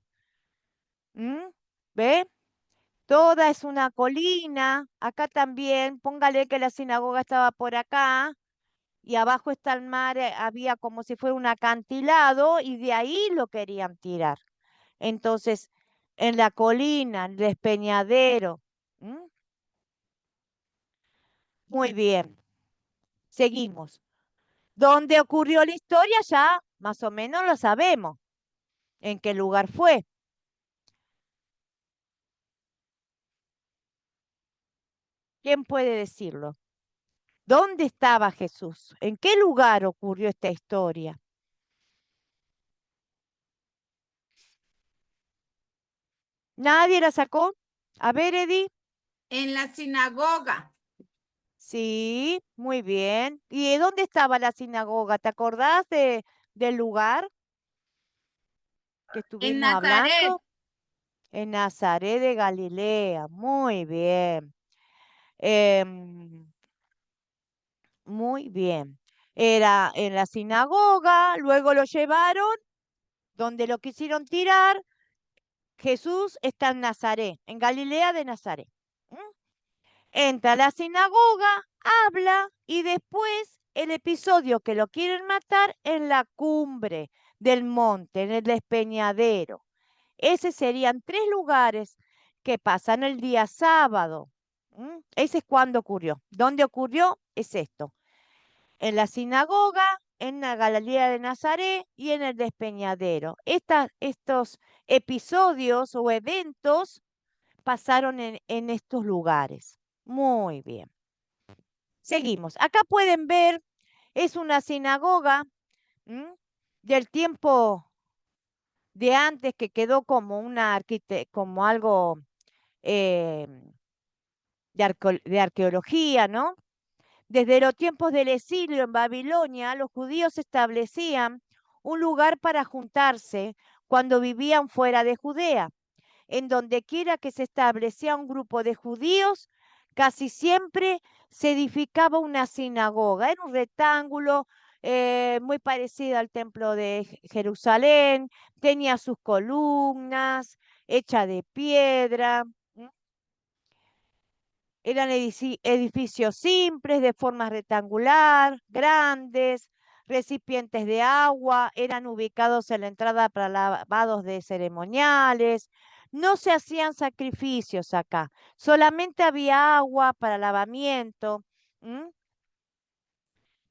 ¿Ve? Toda es una colina. Acá también, póngale que la sinagoga estaba por acá y abajo está el mar, había como si fuera un acantilado y de ahí lo querían tirar. Entonces, en la colina, el despeñadero. ¿m? Muy bien, seguimos. ¿Dónde ocurrió la historia? Ya más o menos lo sabemos. ¿En qué lugar fue? ¿Quién puede decirlo? ¿Dónde estaba Jesús? ¿En qué lugar ocurrió esta historia? ¿Nadie la sacó? A ver, Eddie. En la sinagoga. Sí, muy bien. ¿Y dónde estaba la sinagoga? ¿Te acordás del lugar que En estuvimos Nazaret. hablando? En Nazaret de Galilea. Muy bien. Em, muy bien. Era en la sinagoga, luego lo llevaron, donde lo quisieron tirar. Jesús está en Nazaret, en Galilea de Nazaret. ¿Mm? Entra a la sinagoga, habla y después el episodio que lo quieren matar en la cumbre del monte, en el despeñadero. Esos serían tres lugares que pasan el día sábado. Ese es cuando ocurrió. ¿Dónde ocurrió? Es esto. En la sinagoga, en la Galilea de Nazaret y en el despeñadero. Estos episodios o eventos pasaron en estos lugares. Muy bien. Seguimos. Acá pueden ver, es una sinagoga del tiempo de antes que quedó como como algo eh, de arqueología, ¿no? Desde los tiempos del exilio en Babilonia, los judíos establecían un lugar para juntarse cuando vivían fuera de Judea. En donde quiera que se establecía un grupo de judíos, casi siempre se edificaba una sinagoga. Era un rectángulo muy parecido al templo de Jerusalén, tenía sus columnas, hecha de piedra. Eran edificios simples, de forma rectangular, grandes, recipientes de agua, eran ubicados en la entrada para lavados de ceremoniales. No se hacían sacrificios acá, solamente había agua para lavamiento. ¿m?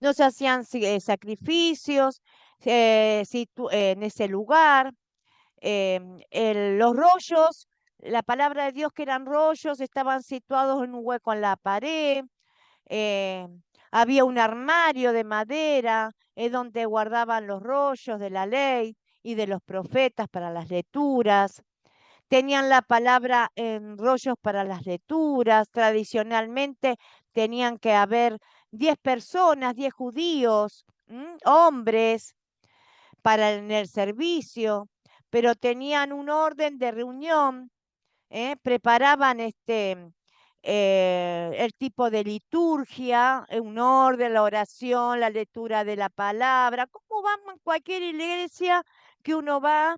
No se hacían sacrificios en ese lugar. Los rollos, la palabra de Dios que eran rollos, estaban situados en un hueco en la pared. eh, Había un armario de madera donde guardaban los rollos de la ley y de los profetas para las lecturas. Tenían la palabra en rollos para las lecturas. Tradicionalmente tenían que haber 10 personas, 10 judíos, hombres, para en el servicio, pero tenían un orden de reunión, preparaban el tipo de liturgia, un orden, la oración, la lectura de la palabra, como vamos en cualquier iglesia que uno va,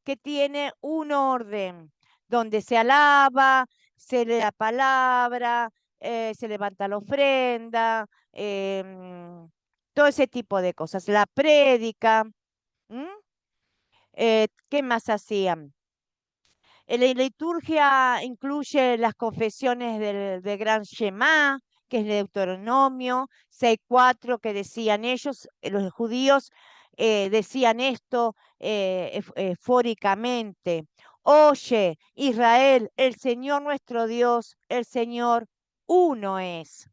que tiene un orden, donde se alaba, se lee la palabra, se levanta la ofrenda, todo ese tipo de cosas, la prédica. ¿m? ¿Qué más hacían? La liturgia incluye las confesiones del Gran Shema, que es Deuteronomio, 6:4, que decían ellos, los judíos, decían esto fóricamente. Oye, Israel, el Señor nuestro Dios, el Señor uno es.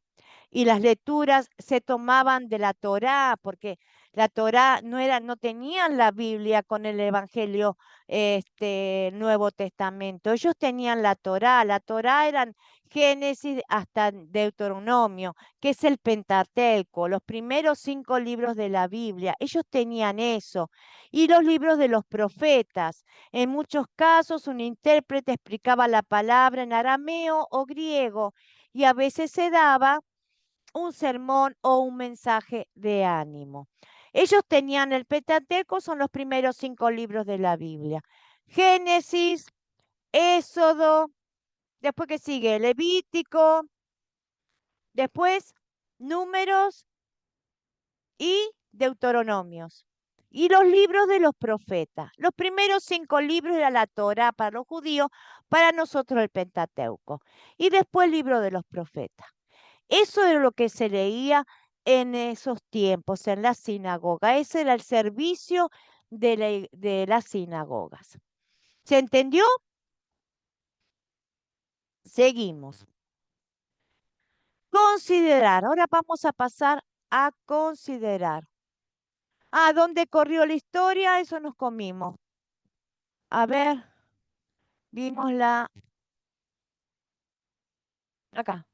Y las lecturas se tomaban de la Torá, porque la Torá no tenían la Biblia con el Evangelio, Nuevo Testamento. Ellos tenían la Torá. La Torá eran Génesis hasta Deuteronomio, que es el Pentateuco, los primeros 5 libros de la Biblia. Ellos tenían eso. Y los libros de los profetas. En muchos casos, un intérprete explicaba la palabra en arameo o griego, y a veces se daba un sermón o un mensaje de ánimo. Ellos tenían el Pentateuco, son los primeros 5 libros de la Biblia. Génesis, Éxodo, después que sigue Levítico, después Números y Deuteronomios. Y los libros de los profetas. Los primeros 5 libros era la Torá para los judíos, para nosotros el Pentateuco. Y después el libro de los profetas. Eso era lo que se leía en esos tiempos, en la sinagoga. Ese era el servicio de las sinagogas. ¿Se entendió? Seguimos. Considerar. Ahora vamos a pasar a considerar. ¿A dónde corrió la historia? Eso nos comimos. A ver, vimos acá.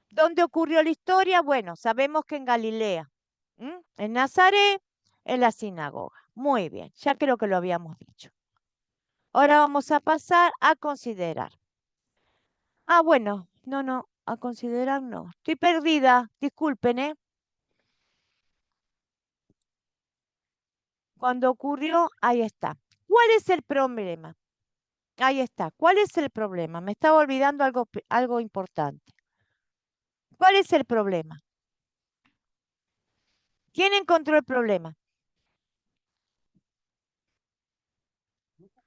¿Dónde ocurrió la historia? Bueno, sabemos que en Galilea, en Nazaret, en la sinagoga. Muy bien, ya creo que lo habíamos dicho. Ahora vamos a pasar a considerar. Ah, bueno, no, a considerar no. Estoy perdida, disculpen, ¿eh? Cuando ocurrió, ahí está. ¿Cuál es el problema? Ahí está. ¿Cuál es el problema? Me estaba olvidando algo importante. ¿Cuál es el problema? ¿Quién encontró el problema?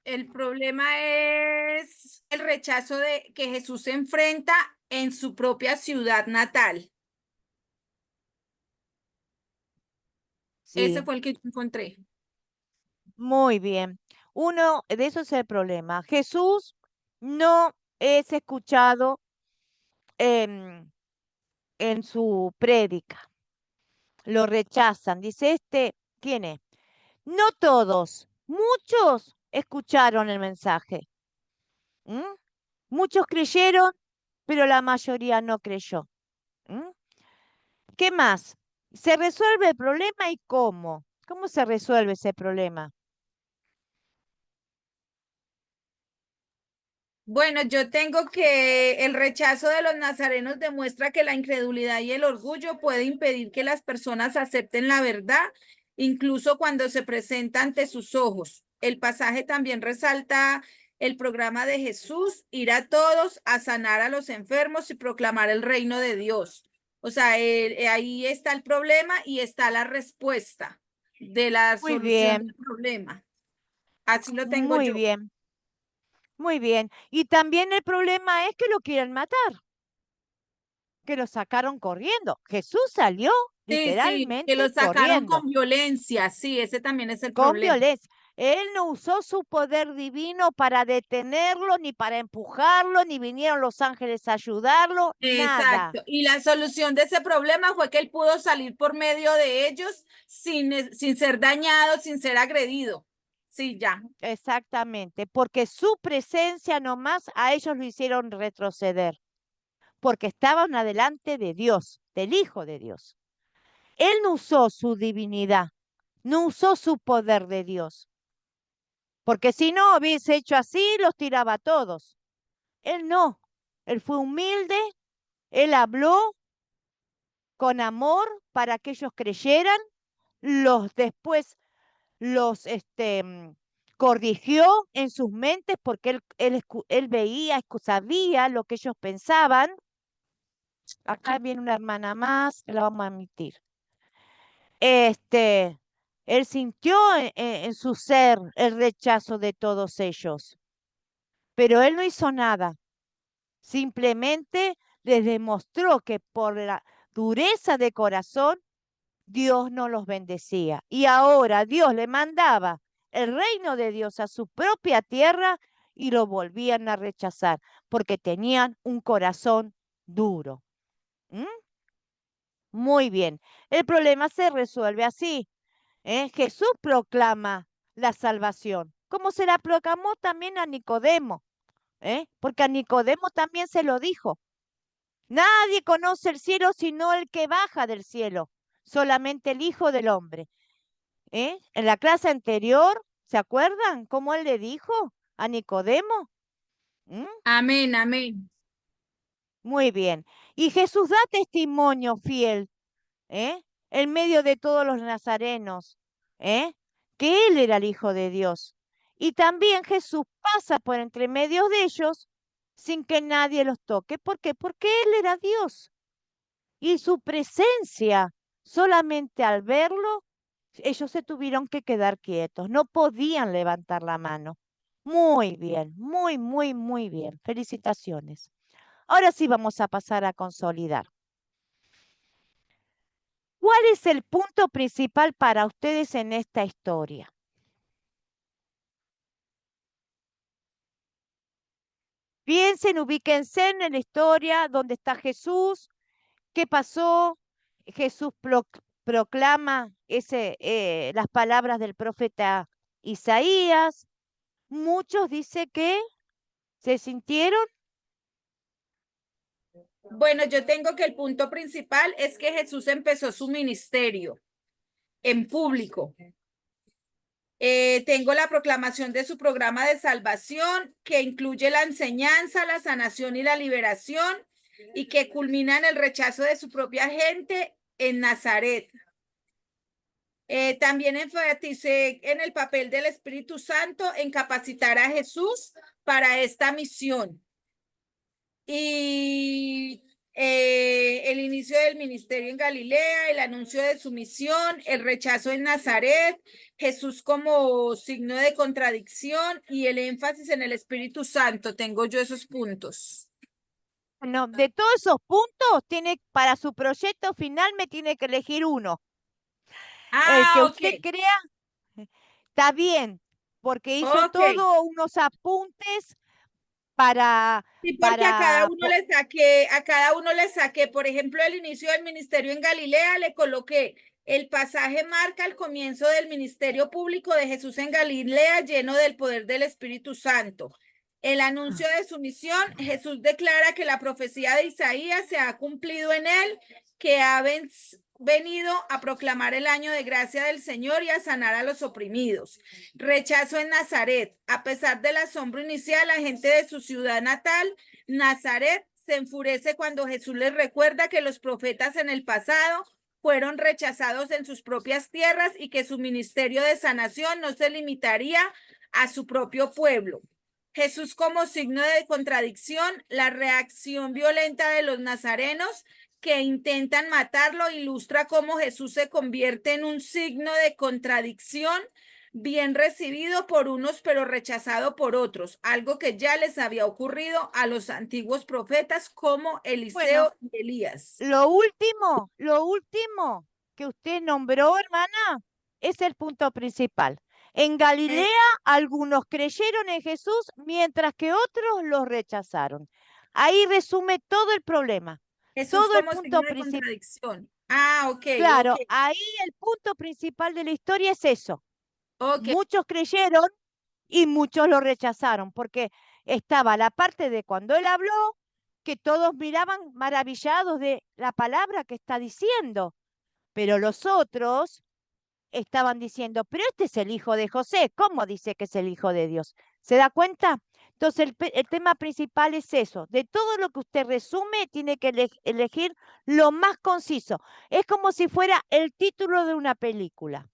El problema es el rechazo de que Jesús se enfrenta en su propia ciudad natal. Ese Sí, fue el que yo encontré. muy bien. Uno de esos es el problema. Jesús no es escuchado en su prédica. Lo rechazan. Dice ¿quién es? No todos, muchos escucharon el mensaje. ¿M? Muchos creyeron, pero la mayoría no creyó. ¿M? ¿Qué más? ¿Se resuelve el problema y cómo? ¿Cómo se resuelve ese problema? Bueno, yo tengo que el rechazo de los nazarenos demuestra que la incredulidad y el orgullo puede impedir que las personas acepten la verdad, incluso cuando se presenta ante sus ojos. El pasaje también resalta el programa de Jesús, ir a todos, a sanar a los enfermos y proclamar el reino de Dios. O sea, ahí está el problema y está la respuesta de la Muy solución bien, del problema. Así lo tengo muy yo. bien, muy bien. Y también el problema es que lo quieren matar, que lo sacaron corriendo. Jesús salió Sí, que literalmente lo sacaron corriendo, con violencia. Sí, ese también es el con problema. violencia. Él no usó su poder divino para detenerlo, ni para empujarlo, ni vinieron los ángeles a ayudarlo, nada. Exacto. Y la solución de ese problema fue que él pudo salir por medio de ellos sin ser dañado, sin ser agredido. Sí, ya. Exactamente, porque su presencia nomás a ellos lo hicieron retroceder, porque estaban adelante de Dios, del Hijo de Dios. Él no usó su divinidad, no usó su poder de Dios, porque si no hubiese hecho así, los tiraba a todos. Él no, él fue humilde, él habló con amor para que ellos creyeran, después los corrigió en sus mentes porque él veía, sabía lo que ellos pensaban. Acá viene una hermana más, que la vamos a admitir. Él sintió en su ser el rechazo de todos ellos, pero él no hizo nada. Simplemente les demostró que por la dureza de corazón, Dios no los bendecía. Y ahora Dios le mandaba el reino de Dios a su propia tierra y lo volvían a rechazar porque tenían un corazón duro. ¿Mm? Muy bien. El problema se resuelve así. Jesús proclama la salvación, como se la proclamó también a Nicodemo, porque a Nicodemo también se lo dijo. Nadie conoce el cielo sino el que baja del cielo, solamente el Hijo del Hombre. En la clase anterior, ¿se acuerdan cómo él le dijo a Nicodemo? ¿Mm? Amén, amén. Muy bien. Y Jesús da testimonio fiel, en medio de todos los nazarenos, que él era el Hijo de Dios. Y también Jesús pasa por entre medio de ellos sin que nadie los toque. ¿Por qué? Porque él era Dios. Y su presencia, solamente al verlo, ellos se tuvieron que quedar quietos, no podían levantar la mano. Muy bien, muy, muy, muy bien. Felicitaciones. Ahora sí vamos a pasar a consolidar. ¿Cuál es el punto principal para ustedes en esta historia? Piensen, ubíquense en la historia donde está Jesús, qué pasó. Jesús proclama las palabras del profeta Isaías. Muchos dicen que se sintieron. Bueno, yo tengo que el punto principal es que Jesús empezó su ministerio en público. Tengo la proclamación de su programa de salvación que incluye la enseñanza, la sanación y la liberación y que culmina en el rechazo de su propia gente en Nazaret. También enfaticé en el papel del Espíritu Santo en capacitar a Jesús para esta misión. Y el inicio del ministerio en Galilea, el anuncio de su misión, el rechazo en Nazaret, Jesús como signo de contradicción y el énfasis en el Espíritu Santo. Tengo yo esos puntos. No, de todos esos puntos, para su proyecto final me tiene que elegir uno. El que usted Ok. crea está bien, porque hizo Ok. todo unos apuntes para, Sí, porque a cada uno po- le saqué, por ejemplo, el inicio del ministerio en Galilea, le coloqué el pasaje marca el comienzo del ministerio público de Jesús en Galilea, lleno del poder del Espíritu Santo. El anuncio de su misión, Jesús declara que la profecía de Isaías se ha cumplido en él, que ha venido a proclamar el año de gracia del Señor y a sanar a los oprimidos. Rechazo en Nazaret. A pesar del asombro inicial, la gente de su ciudad natal, Nazaret, se enfurece cuando Jesús les recuerda que los profetas en el pasado fueron rechazados en sus propias tierras y que su ministerio de sanación no se limitaría a su propio pueblo. Jesús como signo de contradicción, la reacción violenta de los nazarenos que intentan matarlo ilustra cómo Jesús se convierte en un signo de contradicción, bien recibido por unos pero rechazado por otros, algo que ya les había ocurrido a los antiguos profetas como Eliseo y Elías. Lo último que usted nombró, hermana, es el punto principal. En Galilea, algunos creyeron en Jesús, mientras que otros los rechazaron. Ahí resume todo el problema. Jesús Todo el como punto signo de principal. contradicción. Ok, Claro, ok, ahí el punto principal de la historia es eso. ok. Muchos creyeron y muchos lo rechazaron, porque estaba la parte de cuando él habló, que todos miraban maravillados de la palabra que está diciendo, pero los otros estaban diciendo, pero este es el hijo de José, ¿cómo dice que es el hijo de Dios? ¿Se da cuenta? Entonces el tema principal es eso, de todo lo que usted resume, tiene que elegir lo más conciso. Es como si fuera el título de una película.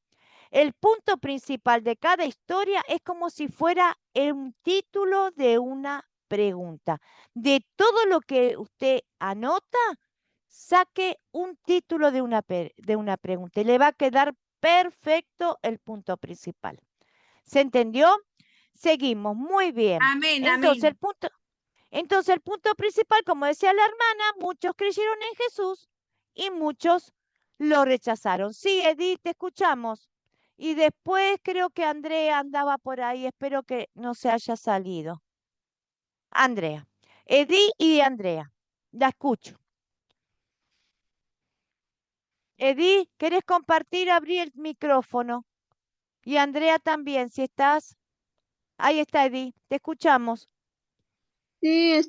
El punto principal de cada historia es como si fuera un título de una pregunta. De todo lo que usted anota, saque un título de una pregunta y le va a quedar perfecto el punto principal. ¿Se entendió? Seguimos, muy bien. Amén, Entonces, amén. Entonces, el punto principal, como decía la hermana, muchos creyeron en Jesús y muchos lo rechazaron. Sí, Edith, te escuchamos. Y después creo que Andrea andaba por ahí, espero que no se haya salido. Andrea. Edith y Andrea. La escucho. Edith, ¿querés compartir? Abrí el micrófono. Y Andrea también, si estás. Ahí está, Edith, te escuchamos. Sí,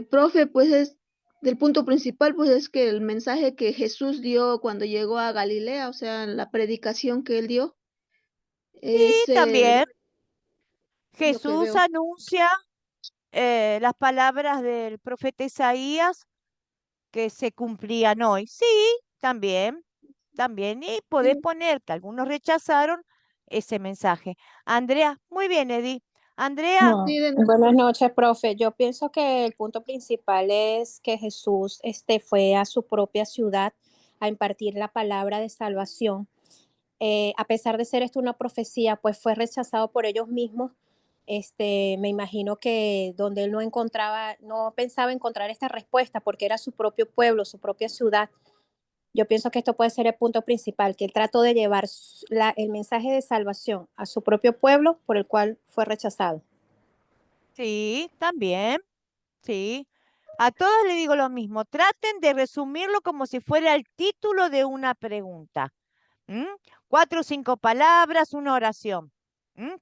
profe, pues es del punto principal, pues es que el mensaje que Jesús dio cuando llegó a Galilea, o sea, la predicación que él dio, Y es también lo que Jesús veo. anuncia las palabras del profeta Isaías que se cumplían hoy. Sí, también, también. Y podés Sí, poner que algunos rechazaron ese mensaje. Andrea, muy bien, Edith. Andrea, sí, No. Buenas noches, profe. Yo pienso que el punto principal es que Jesús fue a su propia ciudad a impartir la palabra de salvación. A pesar de ser esto una profecía, pues fue rechazado por ellos mismos. Me imagino que donde él no encontraba, no pensaba encontrar esta respuesta porque era su propio pueblo, su propia ciudad. Yo pienso que esto puede ser el punto principal, que él trató de llevar el mensaje de salvación a su propio pueblo por el cual fue rechazado. sí, también, sí. A todos le digo lo mismo. Traten de resumirlo como si fuera el título de una pregunta. ¿Mm? 4 o 5 palabras, una oración.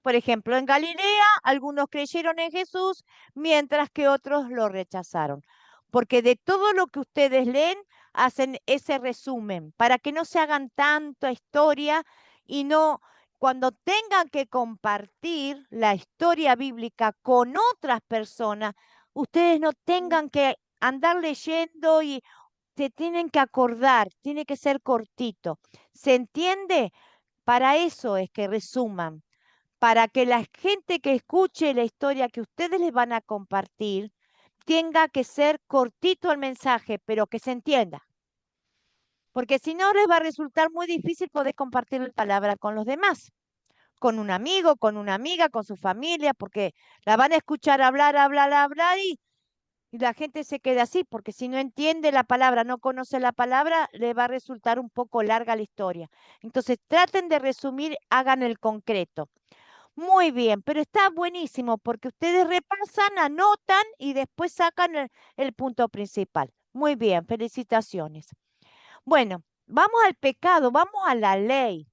Por ejemplo, en Galilea algunos creyeron en Jesús, mientras que otros lo rechazaron. Porque de todo lo que ustedes leen, hacen ese resumen, para que no se hagan tanta historia y no, cuando tengan que compartir la historia bíblica con otras personas, ustedes no tengan que andar leyendo y se tienen que acordar, tiene que ser cortito. ¿Se entiende? Para eso es que resuman, para que la gente que escuche la historia que ustedes les van a compartir tenga que ser cortito el mensaje, pero que se entienda. Porque si no, les va a resultar muy difícil poder compartir la palabra con los demás, con un amigo, con una amiga, con su familia, porque la van a escuchar hablar, hablar, hablar y la gente se queda así, porque si no entiende la palabra, no conoce la palabra, le va a resultar un poco larga la historia. Entonces, traten de resumir, hagan el concreto. Muy bien, pero está buenísimo porque ustedes repasan, anotan y después sacan el punto principal. Muy bien, felicitaciones. Bueno, vamos al pecado, vamos a la ley.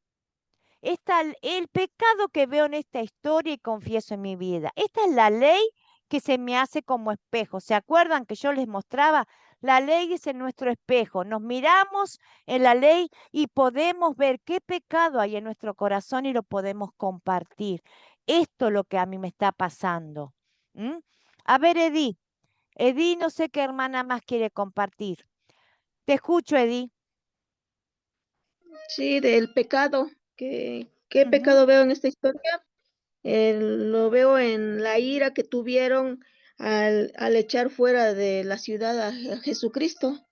El pecado que veo en esta historia y confieso en mi vida. Esta es la ley que se me hace como espejo. ¿Se acuerdan que yo les mostraba? La ley es en nuestro espejo. Nos miramos en la ley y podemos ver qué pecado hay en nuestro corazón y lo podemos compartir. Esto es lo que a mí me está pasando. ¿Mm? A ver, Edith. Edith, no sé qué hermana más quiere compartir. Te escucho, Edith. sí, del pecado. ¿Qué Ujú, pecado veo en esta historia? Lo veo en la ira que tuvieron al echar fuera de la ciudad a Jesucristo.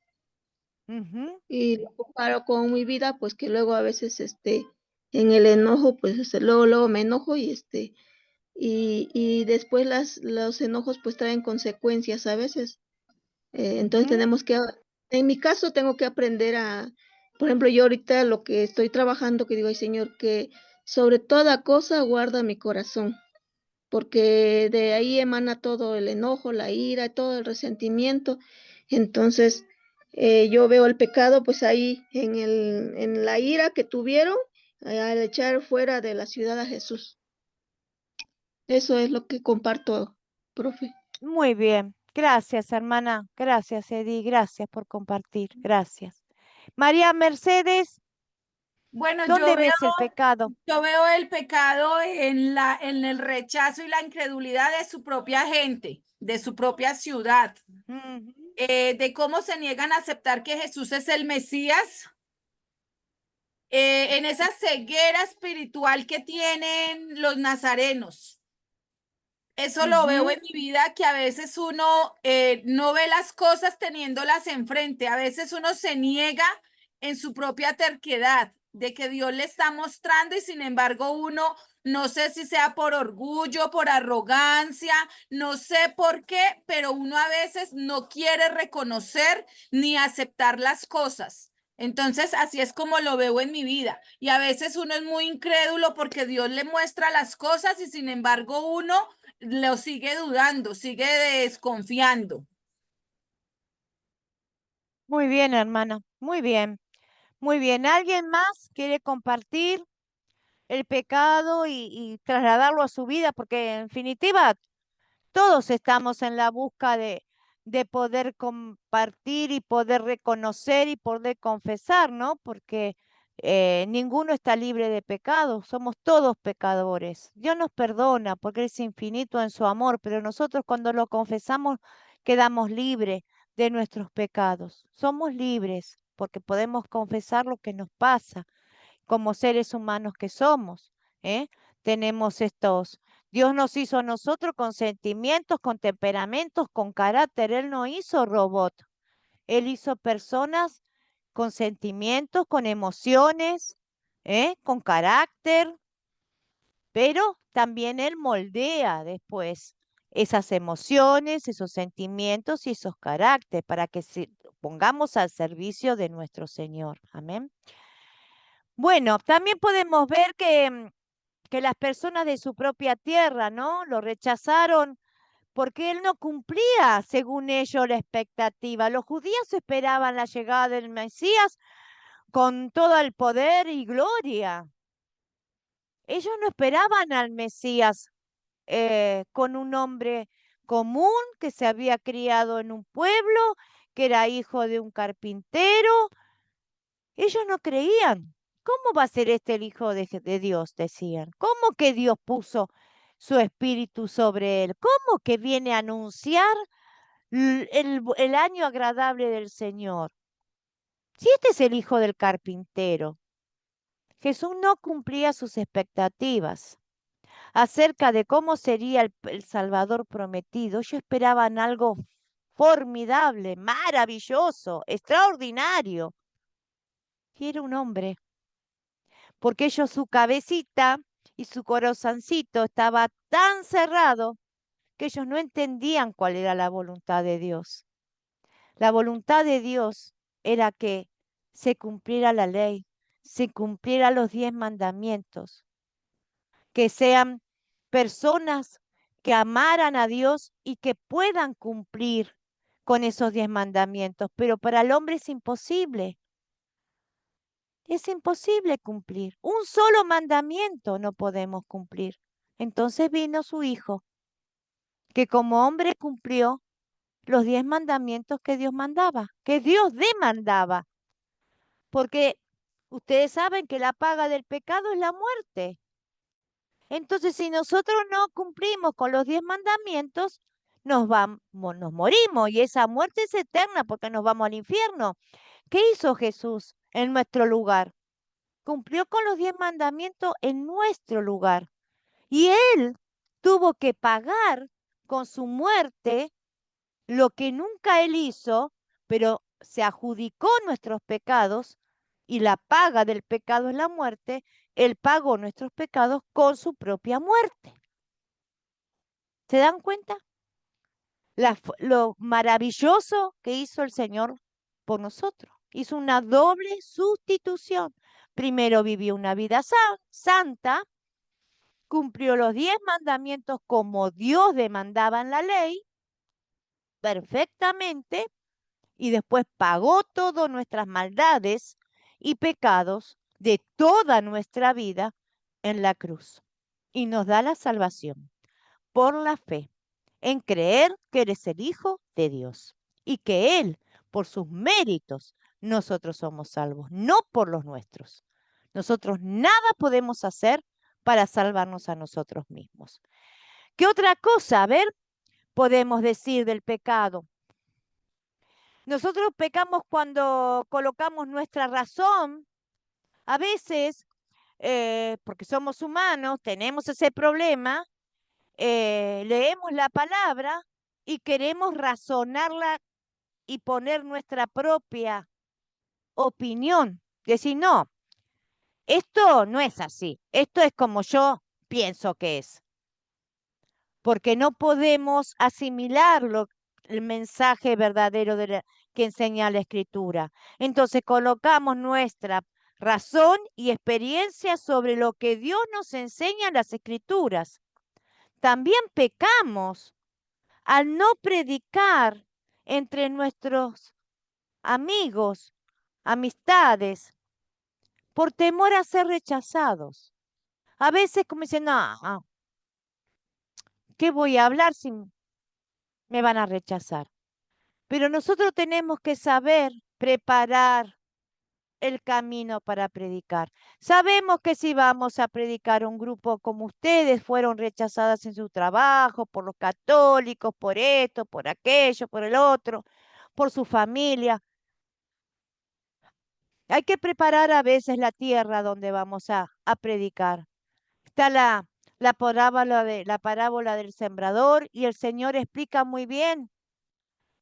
ujú, Y lo comparo con mi vida, pues que luego a veces en el enojo, pues luego me enojo y después los enojos pues traen consecuencias a veces. Entonces ujú. en mi caso tengo que aprender por ejemplo, yo ahorita lo que estoy trabajando, que digo, ay Señor, que sobre toda cosa guarda mi corazón, porque de ahí emana todo el enojo, la ira, todo el resentimiento. Entonces, yo veo el pecado pues ahí en la ira que tuvieron al echar fuera de la ciudad a Jesús. Eso es lo que comparto, profe. Muy bien. Gracias, hermana. Gracias, Edith. Gracias por compartir. Gracias. María Mercedes, Bueno, ¿dónde ves el pecado? yo veo el pecado en el rechazo y la incredulidad de su propia gente, de su propia ciudad, Ujú, de cómo se niegan a aceptar que Jesús es el Mesías, en esa ceguera espiritual que tienen los nazarenos. Eso lo veo ujú, en mi vida, que a veces uno no ve las cosas teniéndolas enfrente, a veces uno se niega en su propia terquedad. de que Dios le está mostrando y sin embargo uno, no sé si sea por orgullo, por arrogancia, no sé por qué, pero uno a veces no quiere reconocer ni aceptar las cosas. Entonces, así es como lo veo en mi vida. Y a veces uno es muy incrédulo porque Dios le muestra las cosas y sin embargo uno lo sigue dudando, sigue desconfiando. Muy bien, hermana, muy bien, muy bien. ¿Alguien más quiere compartir el pecado y trasladarlo a su vida? Porque en definitiva todos estamos en la busca de poder compartir y poder reconocer y poder confesar, ¿no? Porque ninguno está libre de pecado, somos todos pecadores. Dios nos perdona porque Él es infinito en su amor, pero nosotros cuando lo confesamos quedamos libres de nuestros pecados. Somos libres porque podemos confesar lo que nos pasa como seres humanos que somos, ¿eh? Tenemos estos. Dios nos hizo a nosotros con sentimientos, con temperamentos, con carácter. Él no hizo robot. Él hizo personas con sentimientos, con emociones, con carácter, pero también Él moldea después esas emociones, esos sentimientos y esos caracteres para que pongamos al servicio de nuestro Señor. Amén. Bueno, también podemos ver que las personas de su propia tierra, ¿no? Lo rechazaron porque él no cumplía, según ellos, la expectativa. Los judíos esperaban la llegada del Mesías con todo el poder y gloria. Ellos no esperaban al Mesías con un hombre común que se había criado en un pueblo, que era hijo de un carpintero. Ellos no creían. ¿Cómo va a ser este el Hijo de Dios? Decían. ¿Cómo que Dios puso su espíritu sobre él? ¿Cómo que viene a anunciar el año agradable del Señor? Si este es el hijo del carpintero. Jesús no cumplía sus expectativas acerca de cómo sería el Salvador prometido. Ellos esperaban algo formidable, maravilloso, extraordinario. Y era un hombre, porque ellos su cabecita y su corazoncito estaba tan cerrado que ellos no entendían cuál era la voluntad de Dios. La voluntad de Dios era que se cumpliera la ley, se cumpliera los 10 mandamientos, que sean personas que amaran a Dios y que puedan cumplir con esos 10 mandamientos. Pero para el hombre es imposible. Es imposible cumplir. Un solo mandamiento no podemos cumplir. Entonces vino su hijo, que como hombre cumplió los 10 mandamientos que Dios mandaba, que Dios demandaba. Porque ustedes saben que la paga del pecado es la muerte. Entonces, si nosotros no cumplimos con los 10 mandamientos, nos morimos y esa muerte es eterna porque nos vamos al infierno. ¿Qué hizo Jesús en nuestro lugar? Cumplió con los 10 mandamientos en nuestro lugar. Y Él tuvo que pagar con su muerte lo que nunca Él hizo, pero se adjudicó nuestros pecados y la paga del pecado es la muerte. Él pagó nuestros pecados con su propia muerte. ¿Se dan cuenta? Lo maravilloso que hizo el Señor por nosotros. Hizo una doble sustitución. Primero vivió una vida santa, cumplió los 10 mandamientos como Dios demandaba en la ley, perfectamente, y después pagó todas nuestras maldades y pecados de toda nuestra vida en la cruz. Y nos da la salvación por la fe, en creer que eres el Hijo de Dios y que Él, por sus méritos, nosotros somos salvos, no por los nuestros. Nosotros nada podemos hacer para salvarnos a nosotros mismos. ¿Qué otra cosa, a ver, podemos decir del pecado? Nosotros pecamos cuando colocamos nuestra razón. A veces, porque somos humanos, tenemos ese problema, leemos la palabra y queremos razonarla y poner nuestra propia opinión. Decir, no, Esto no es así. Esto es como yo pienso que es. Porque no podemos asimilarlo, el mensaje verdadero que enseña la Escritura. Entonces colocamos nuestra razón y experiencia sobre lo que Dios nos enseña en las Escrituras. También pecamos al no predicar entre nuestros amigos, amistades, por temor a ser rechazados. A veces como dicen, no, ¿qué voy a hablar si me van a rechazar? Pero nosotros tenemos que saber preparar el camino para predicar. Sabemos que si vamos a predicar a un grupo como ustedes, fueron rechazadas en su trabajo por los católicos, por esto, por aquello, por el otro, por su familia. Hay que preparar a veces la tierra donde vamos a predicar. Está la parábola del sembrador y el Señor explica muy bien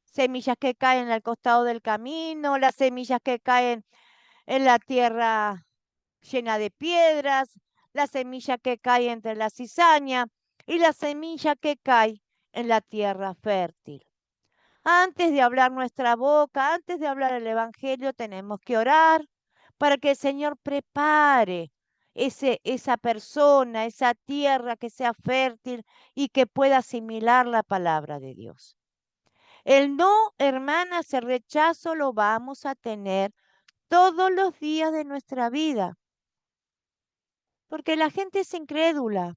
semillas que caen al costado del camino, las semillas que caen en la tierra llena de piedras, la semilla que cae entre la cizaña y la semilla que cae en la tierra fértil. Antes de hablar nuestra boca, antes de hablar el Evangelio, tenemos que orar para que el Señor prepare esa persona, esa tierra que sea fértil y que pueda asimilar la palabra de Dios. El no, hermanas, el rechazo lo vamos a tener todos los días de nuestra vida, porque la gente es incrédula,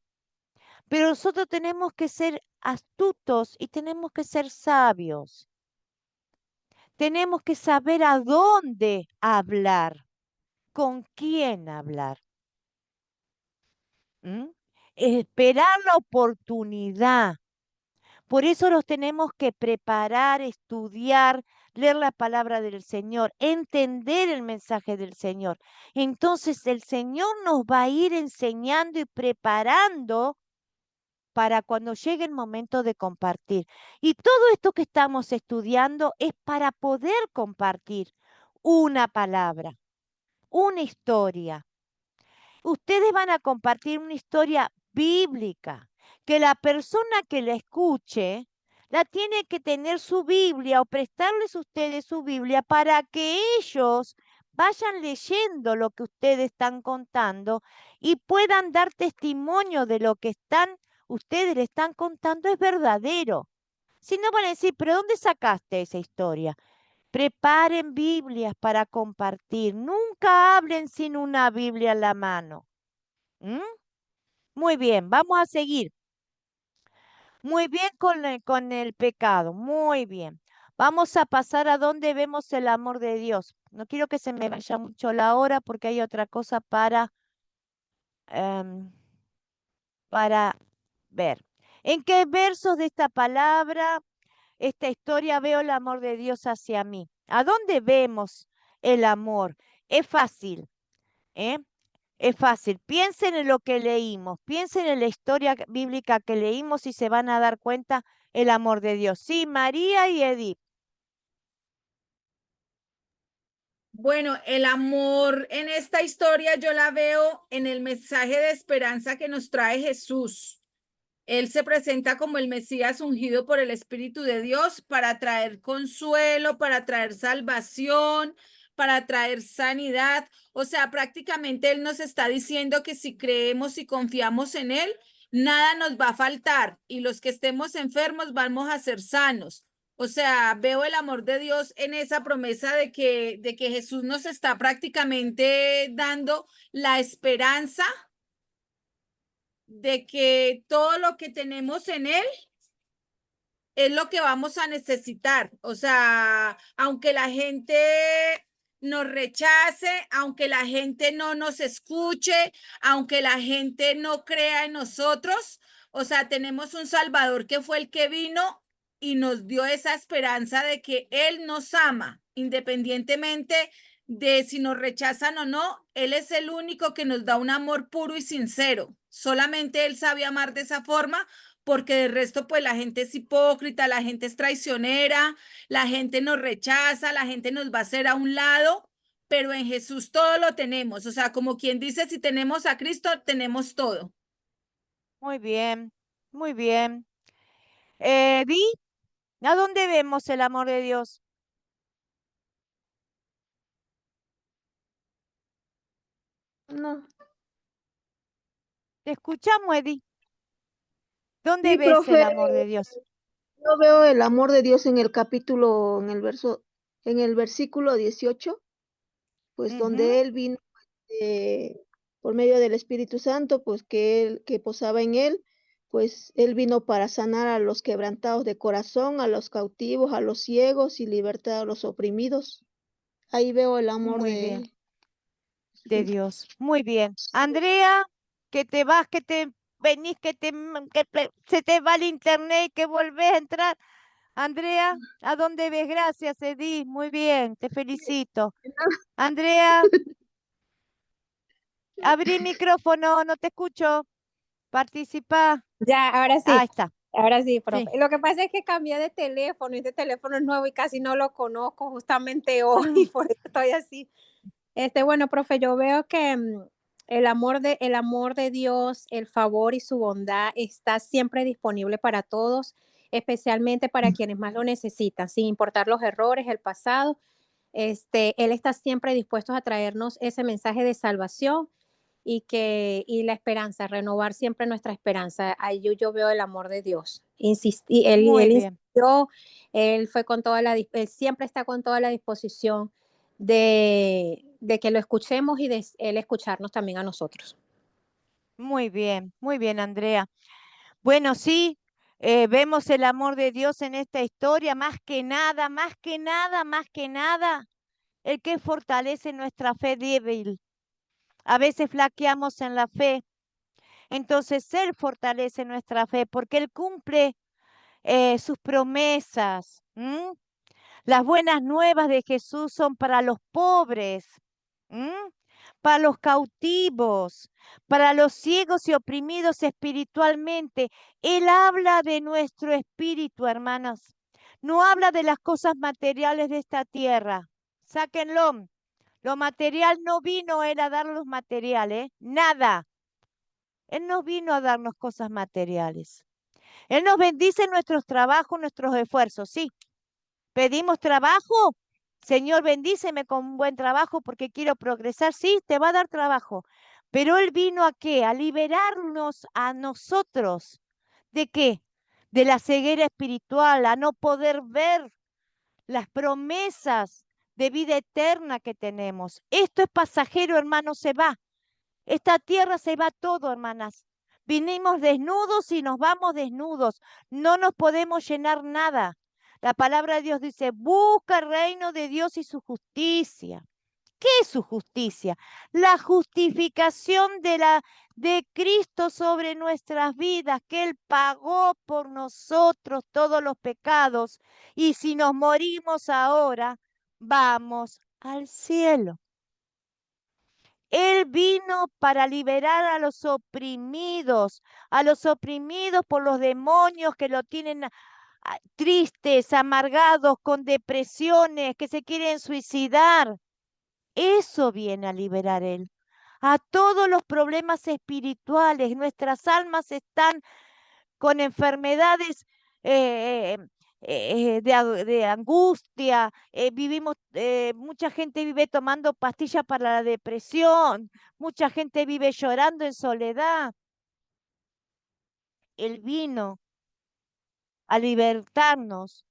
pero nosotros tenemos que ser astutos y tenemos que ser sabios. Tenemos que saber a dónde hablar, con quién hablar. Esperar la oportunidad. Por eso nos tenemos que preparar, estudiar, leer la palabra del Señor, entender el mensaje del Señor. Entonces el Señor nos va a ir enseñando y preparando para cuando llegue el momento de compartir. Y todo esto que estamos estudiando es para poder compartir una palabra, una historia. Ustedes van a compartir una historia bíblica, que la persona que la escuche la tiene que tener su Biblia o prestarles ustedes su Biblia para que ellos vayan leyendo lo que ustedes están contando y puedan dar testimonio de lo que ustedes le están contando es verdadero. Si no van a decir, ¿pero dónde sacaste esa historia? Preparen Biblias para compartir. Nunca hablen sin una Biblia en la mano. ¿Mm? Muy bien, vamos a seguir. Muy bien con el pecado, muy bien. Vamos a pasar a donde vemos el amor de Dios. No quiero que se me vaya mucho la hora porque hay otra cosa em, para ver. ¿En qué versos de esta palabra, esta historia veo el amor de Dios hacia mí? ¿A dónde vemos el amor? Es fácil, ¿eh? Es fácil. Piensen en lo que leímos, piensen en la historia bíblica que leímos y se van a dar cuenta el amor de Dios. Sí, María y Edith. Bueno, el amor en esta historia yo la veo en el mensaje de esperanza que nos trae Jesús. Él se presenta como el Mesías ungido por el Espíritu de Dios para traer consuelo, para traer salvación, para traer sanidad. O sea, prácticamente Él nos está diciendo que si creemos y confiamos en Él, nada nos va a faltar y los que estemos enfermos vamos a ser sanos. O sea, veo el amor de Dios en esa promesa de que Jesús nos está prácticamente dando la esperanza de que todo lo que tenemos en Él es lo que vamos a necesitar. O sea, aunque la gente nos rechace, aunque la gente no nos escuche, aunque la gente no crea en nosotros, o sea, tenemos un Salvador que fue el que vino y nos dio esa esperanza de que Él nos ama, independientemente de si nos rechazan o no. Él es el único que nos da un amor puro y sincero. Solamente Él sabe amar de esa forma, porque de resto pues la gente es hipócrita, la gente es traicionera, la gente nos rechaza, la gente nos va a hacer a un lado, pero en Jesús todo lo tenemos. O sea, como quien dice, si tenemos a Cristo, tenemos todo. Muy bien, muy bien. Di, ¿a dónde vemos el amor de Dios? No, Te escuchamos, Eddie. ¿Dónde sí, ves el profe, amor de Dios? yo veo el amor de Dios en el capítulo, en el versículo 18, pues Ujú, donde Él vino por medio del Espíritu Santo, pues que posaba en Él, pues Él vino para sanar a los quebrantados de corazón, a los cautivos, a los ciegos y libertar a los oprimidos. Ahí veo el amor muy bien, de de Jesucristo. Dios. Muy bien. Andrea, que te vas, que te venís, se te va el internet y que volvés a entrar. Andrea, ¿a dónde ves? Gracias, Edith. Muy bien, te felicito. Andrea, abrí micrófono, no te escucho. Participa. Ya, Ahí está. ahora sí, Sí. profe. Lo que pasa es que cambié de teléfono y este teléfono es nuevo y casi no lo conozco justamente hoy, por eso estoy así. Bueno, profe, yo veo que el amor de Dios, el favor y su bondad está siempre disponible para todos, especialmente para quienes más lo necesitan, sin importar los errores, el pasado. Él está siempre dispuesto a traernos ese mensaje de salvación y la esperanza, renovar siempre nuestra esperanza. Ahí yo veo el amor de Dios. Muy Él bien. insistió, él fue con él siempre está con toda la disposición de que lo escuchemos y de él escucharnos también a nosotros. Muy bien, Andrea. Bueno, sí, vemos el amor de Dios en esta historia, más que nada, más que nada, más que nada, el que fortalece nuestra fe débil. A veces flaqueamos en la fe, entonces Él fortalece nuestra fe porque Él cumple sus promesas. ¿M? Las buenas nuevas de Jesús son para los pobres, ¿m? Para los cautivos, para los ciegos y oprimidos espiritualmente. Él habla de nuestro espíritu, hermanos. No habla de las cosas materiales de esta tierra. Sáquenlo. Lo material no vino Él a dar los materiales, nada. Él no vino a darnos cosas materiales. Él nos bendice en nuestros trabajos, nuestros esfuerzos, sí. Pedimos trabajo. Señor, bendíceme con un buen trabajo porque quiero progresar. Sí, te va a dar trabajo. Pero Él vino a qué? A liberarnos a nosotros. ¿De qué? De la ceguera espiritual, a no poder ver las promesas de vida eterna que tenemos. Esto es pasajero, hermano, se va. Esta tierra se va todo, hermanas. Vinimos desnudos y nos vamos desnudos. No nos podemos llenar nada. La palabra de Dios dice, busca el reino de Dios y su justicia. ¿Qué es su justicia? La justificación de Cristo sobre nuestras vidas, que Él pagó por nosotros todos los pecados. Y si nos morimos ahora, vamos al cielo. Él vino para liberar a los oprimidos por los demonios que lo tienen tristes, amargados, con depresiones, que se quieren suicidar. Eso viene a liberar Él. A todos los problemas espirituales, nuestras almas están con enfermedades eh, de angustia, mucha gente vive tomando pastillas para la depresión, mucha gente vive llorando en soledad. Él vino a libertarnos,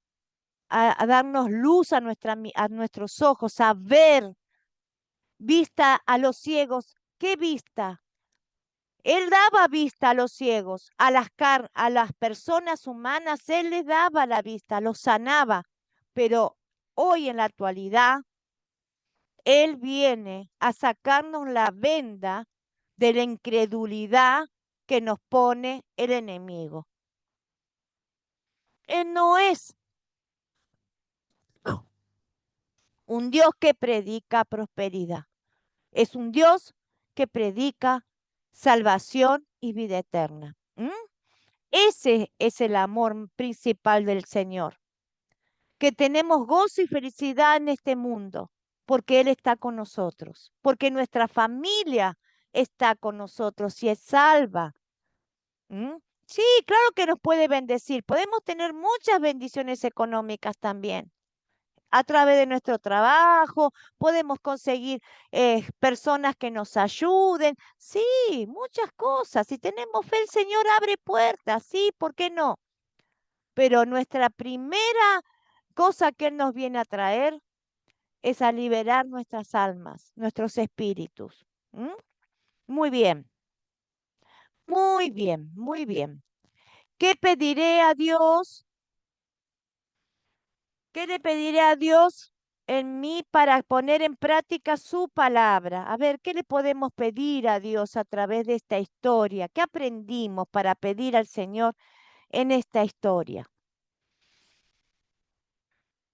a darnos luz a nuestros ojos, a ver, vista a los ciegos. ¿Qué vista? Él daba vista a los ciegos, a las personas humanas, Él les daba la vista, los sanaba. Pero hoy en la actualidad, Él viene a sacarnos la venda de la incredulidad que nos pone el enemigo. Él no es un Dios que predica prosperidad, es un Dios que predica salvación y vida eterna. Ese es el amor principal del Señor, que tenemos gozo y felicidad en este mundo. porque Él está con nosotros, porque nuestra familia está con nosotros y es salva. ¿Mm? Sí, claro que nos puede bendecir. Podemos tener muchas bendiciones económicas también. A través de nuestro trabajo, podemos conseguir personas que nos ayuden. Sí, muchas cosas. Si tenemos fe, el Señor abre puertas. Sí, ¿por qué no? Pero nuestra primera cosa que Él nos viene a traer es a liberar nuestras almas, nuestros espíritus. ¿Mm? Muy bien, muy bien, muy bien. ¿Qué pediré a Dios? ¿Qué le pediré a Dios en mí para poner en práctica su palabra? A ver, ¿qué le podemos pedir a Dios a través de esta historia? ¿Qué aprendimos para pedir al Señor en esta historia?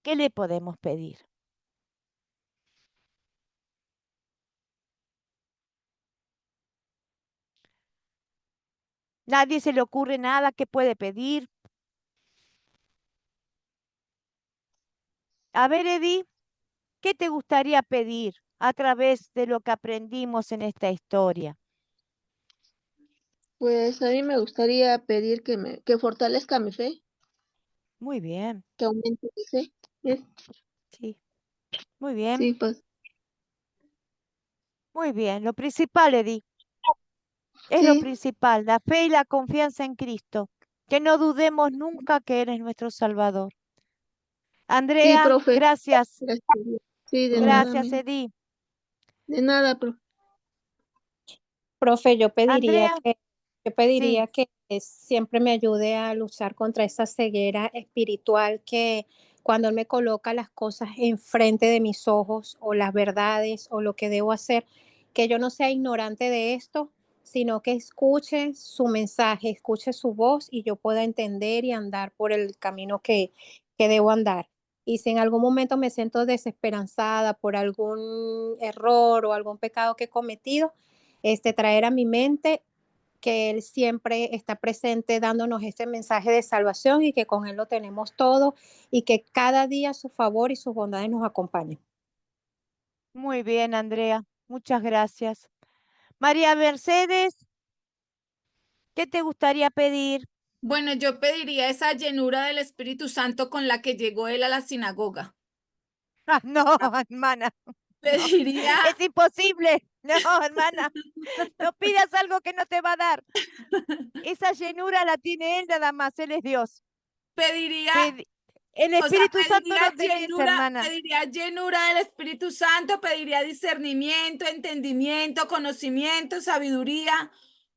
¿Qué le podemos pedir? Nadie se le ocurre nada que puede pedir. A ver, Eddie, ¿qué te gustaría pedir a través de lo que aprendimos en esta historia? Pues a mí me gustaría pedir que fortalezca mi fe, Muy bien, que aumente mi fe. Es- sí, muy bien, Sí, pues muy bien. Lo principal, Eddie, es lo sí, principal, la fe y la confianza en Cristo. Que no dudemos nunca que eres nuestro Salvador. sí, Andrea, profe. gracias. Gracias. Sí, de nada, Gracias, amigo. Eddie. De nada, profe. Profe, Andrea, yo sí, pediría que siempre me ayude a luchar contra esa ceguera espiritual que cuando Él me coloca las cosas enfrente de mis ojos o las verdades o lo que debo hacer, que yo no sea ignorante de esto, sino que escuche su mensaje, escuche su voz y yo pueda entender y andar por el camino que debo andar. Y si en algún momento me siento desesperanzada por algún error o algún pecado que he cometido, traer a mi mente que Él siempre está presente dándonos este mensaje de salvación y que con Él lo tenemos todo y que cada día su favor y sus bondades nos acompañen. muy bien, Andrea. Muchas gracias. María Mercedes, ¿qué te gustaría pedir? Bueno, yo pediría esa llenura del Espíritu Santo con la que llegó él a la sinagoga. Ah, no, hermana, no, Pediría, es imposible. No, hermana, no pidas algo que no te va a dar. Esa llenura la tiene Él nada más, Él es Dios. pediría, Pedi- el o sea, Espíritu Santo no tenés, hermana. pediría llenura del Espíritu Santo, pediría discernimiento, entendimiento, conocimiento, sabiduría.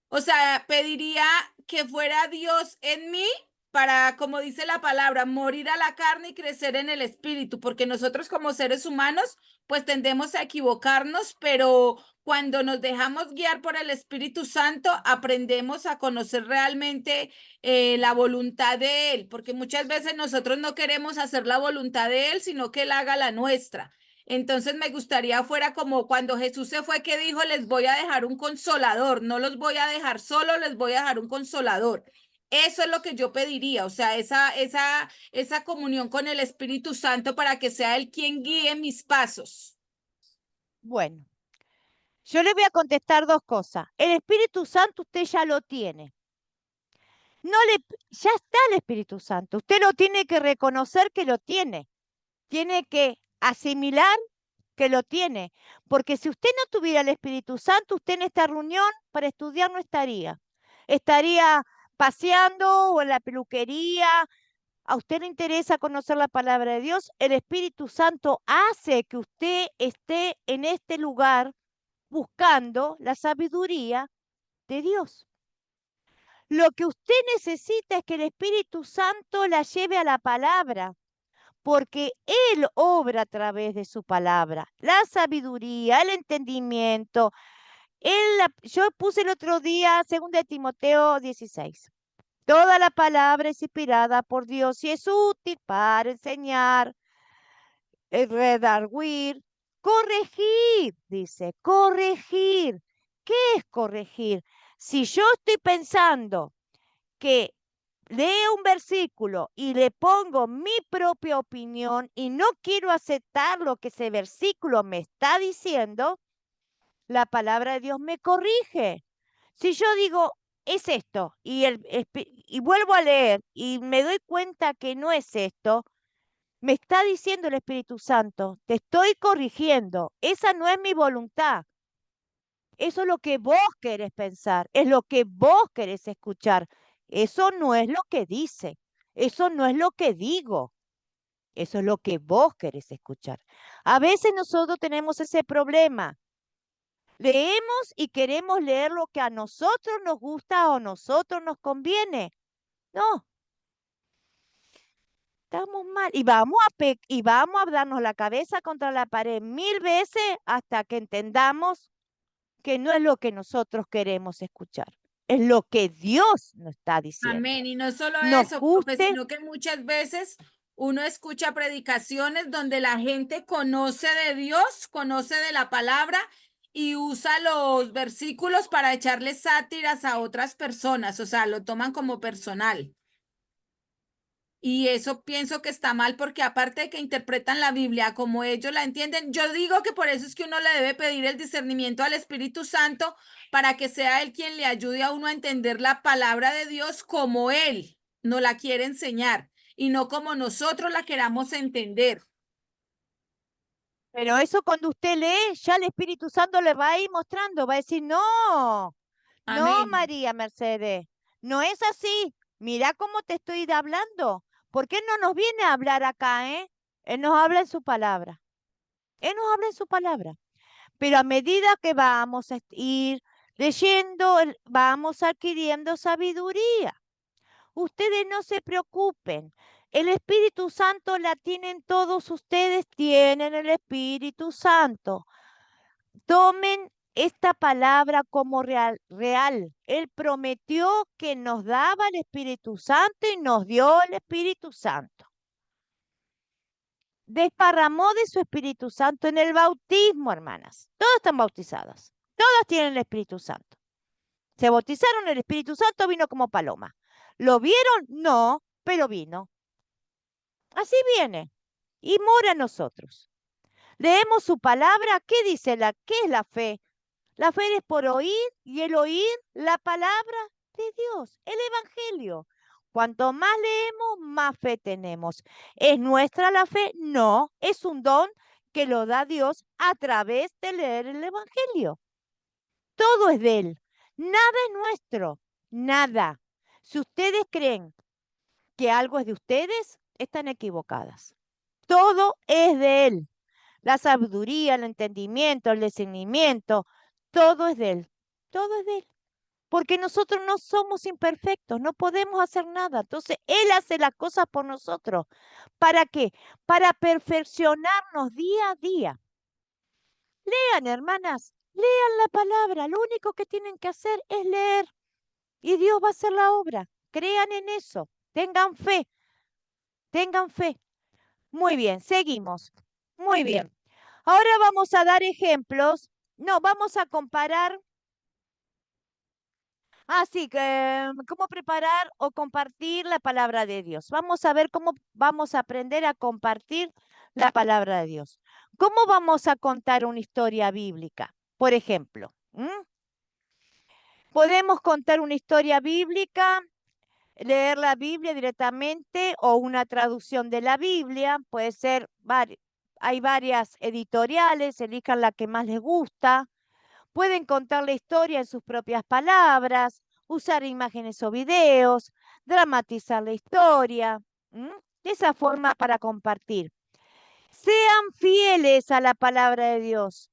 O sea, pediría que fuera Dios en mí para, como dice la palabra, morir a la carne y crecer en el espíritu, porque nosotros como seres humanos, pues tendemos a equivocarnos, pero cuando nos dejamos guiar por el Espíritu Santo, aprendemos a conocer realmente la voluntad de Él, porque muchas veces nosotros no queremos hacer la voluntad de Él, sino que Él haga la nuestra. Entonces me gustaría fuera como cuando Jesús se fue que dijo, les voy a dejar un consolador, no los voy a dejar solo, les voy a dejar un consolador. Eso es lo que yo pediría, o sea, esa comunión con el Espíritu Santo para que sea Él quien guíe mis pasos. Bueno, yo le voy a contestar dos cosas. El Espíritu Santo usted ya lo tiene. No le, ya está el Espíritu Santo. Usted lo tiene que reconocer que lo tiene. Tiene que asimilar que lo tiene. Porque si usted no tuviera el Espíritu Santo, usted en esta reunión para estudiar no estaría. Estaría paseando o en la peluquería. ¿A usted le interesa conocer la palabra de Dios? El Espíritu Santo hace que usted esté en este lugar buscando la sabiduría de Dios. Lo que usted necesita es que el Espíritu Santo la lleve a la palabra, porque Él obra a través de su palabra. La sabiduría, el entendimiento. Yo puse el otro día, 2 Timoteo 16. Toda la palabra es inspirada por Dios y es útil para enseñar, redarguir, corregir, dice, corregir. ¿Qué es corregir? Si yo estoy pensando que lee un versículo y le pongo mi propia opinión y no quiero aceptar lo que ese versículo me está diciendo, la palabra de Dios me corrige. Si yo digo, es esto, y vuelvo a leer y me doy cuenta que no es esto, me está diciendo el Espíritu Santo, te estoy corrigiendo, esa no es mi voluntad. Eso es lo que vos querés pensar, es lo que vos querés escuchar. Eso no es lo que dice, eso no es lo que digo, eso es lo que vos querés escuchar. A veces nosotros tenemos ese problema. Leemos y queremos leer lo que a nosotros nos gusta o a nosotros nos conviene. No, estamos mal. Y vamos a darnos la cabeza contra la pared 1000 veces hasta que entendamos que no es lo que nosotros queremos escuchar. Es lo que Dios nos está diciendo. Amén. Y no solo Nos eso, profe, guste, sino que muchas veces uno escucha predicaciones donde la gente conoce de Dios, conoce de la palabra y usa los versículos para echarle sátiras a otras personas, o sea, lo toman como personal. Y eso pienso que está mal porque aparte de que interpretan la Biblia como ellos la entienden, yo digo que por eso es que uno le debe pedir el discernimiento al Espíritu Santo para que sea Él quien le ayude a uno a entender la palabra de Dios como Él nos la quiere enseñar y no como nosotros la queramos entender. pero eso cuando usted lee, ya el Espíritu Santo le va a ir mostrando, va a decir, no, no, Amén. María Mercedes, no es así. Mira cómo te estoy hablando. ¿Por qué no nos viene a hablar acá, eh? Él nos habla en su palabra. Él nos habla en su palabra. Pero a medida que vamos a ir leyendo, vamos adquiriendo sabiduría. Ustedes no se preocupen. El Espíritu Santo la tienen todos ustedes, tienen el Espíritu Santo. Tomen esta palabra como real. Él prometió que nos daba el Espíritu Santo y nos dio el Espíritu Santo. Desparramó de su Espíritu Santo en el bautismo, hermanas. Todas están bautizadas. Todas tienen el Espíritu Santo. Se bautizaron, el Espíritu Santo vino como paloma. ¿Lo vieron? No, pero vino. Así viene y mora en nosotros. Leemos su palabra. ¿Qué es la fe? La fe es por oír y el oír la palabra de Dios, el Evangelio. Cuanto más leemos, más fe tenemos. ¿Es nuestra la fe? No, es un don que lo da Dios a través de leer el Evangelio. Todo es de Él. Nada es nuestro, nada. Si ustedes creen que algo es de ustedes, están equivocadas. Todo es de Él. La sabiduría, el entendimiento, el discernimiento, todo es de Él. Todo es de Él. Porque nosotros no somos imperfectos, no podemos hacer nada. Entonces, Él hace las cosas por nosotros. ¿Para qué? Para perfeccionarnos día a día. Lean, hermanas, lean la palabra. Lo único que tienen que hacer es leer. Y Dios va a hacer la obra. Crean en eso. Tengan fe. Tengan fe. Muy bien, seguimos. Muy bien. Ahora vamos a dar ejemplos. No, vamos a comparar. Así que, ¿cómo preparar o compartir la palabra de Dios? Vamos a ver cómo vamos a aprender a compartir la palabra de Dios. ¿Cómo vamos a contar una historia bíblica? Por ejemplo, podemos contar una historia bíblica, leer la Biblia directamente o una traducción de la Biblia. Puede ser, hay varias editoriales, elijan la que más les gusta. Pueden contar la historia en sus propias palabras, usar imágenes o videos, dramatizar la historia. De esa forma para compartir. Sean fieles a la palabra de Dios.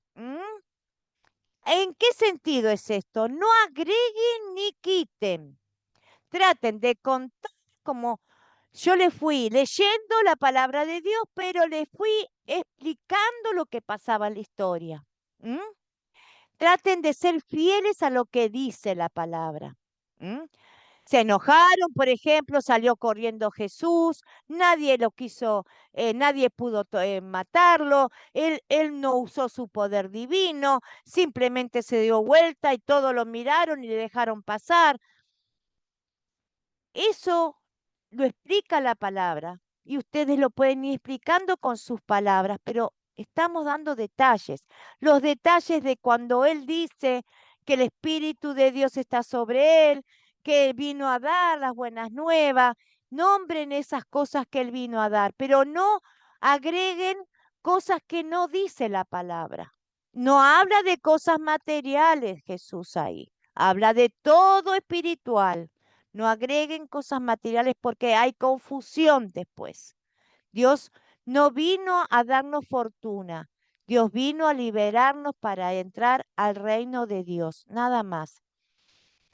¿En qué sentido es esto? No agreguen ni quiten. Traten de contar como yo le fui leyendo la palabra de Dios, pero le fui explicando lo que pasaba en la historia. Traten de ser fieles a lo que dice la palabra. Se enojaron, por ejemplo, salió corriendo Jesús, nadie lo quiso, nadie pudo matarlo, él no usó su poder divino, simplemente se dio vuelta y todos lo miraron y le dejaron pasar. Eso lo explica la palabra y ustedes lo pueden ir explicando con sus palabras, pero estamos dando detalles. Los detalles de cuando Él dice que el Espíritu de Dios está sobre Él, que Él vino a dar las buenas nuevas. Nombren esas cosas que Él vino a dar, pero no agreguen cosas que no dice la palabra. No habla de cosas materiales Jesús ahí, habla de todo espiritual. No agreguen cosas materiales porque hay confusión después. Dios no vino a darnos fortuna. Dios vino a liberarnos para entrar al reino de Dios, nada más.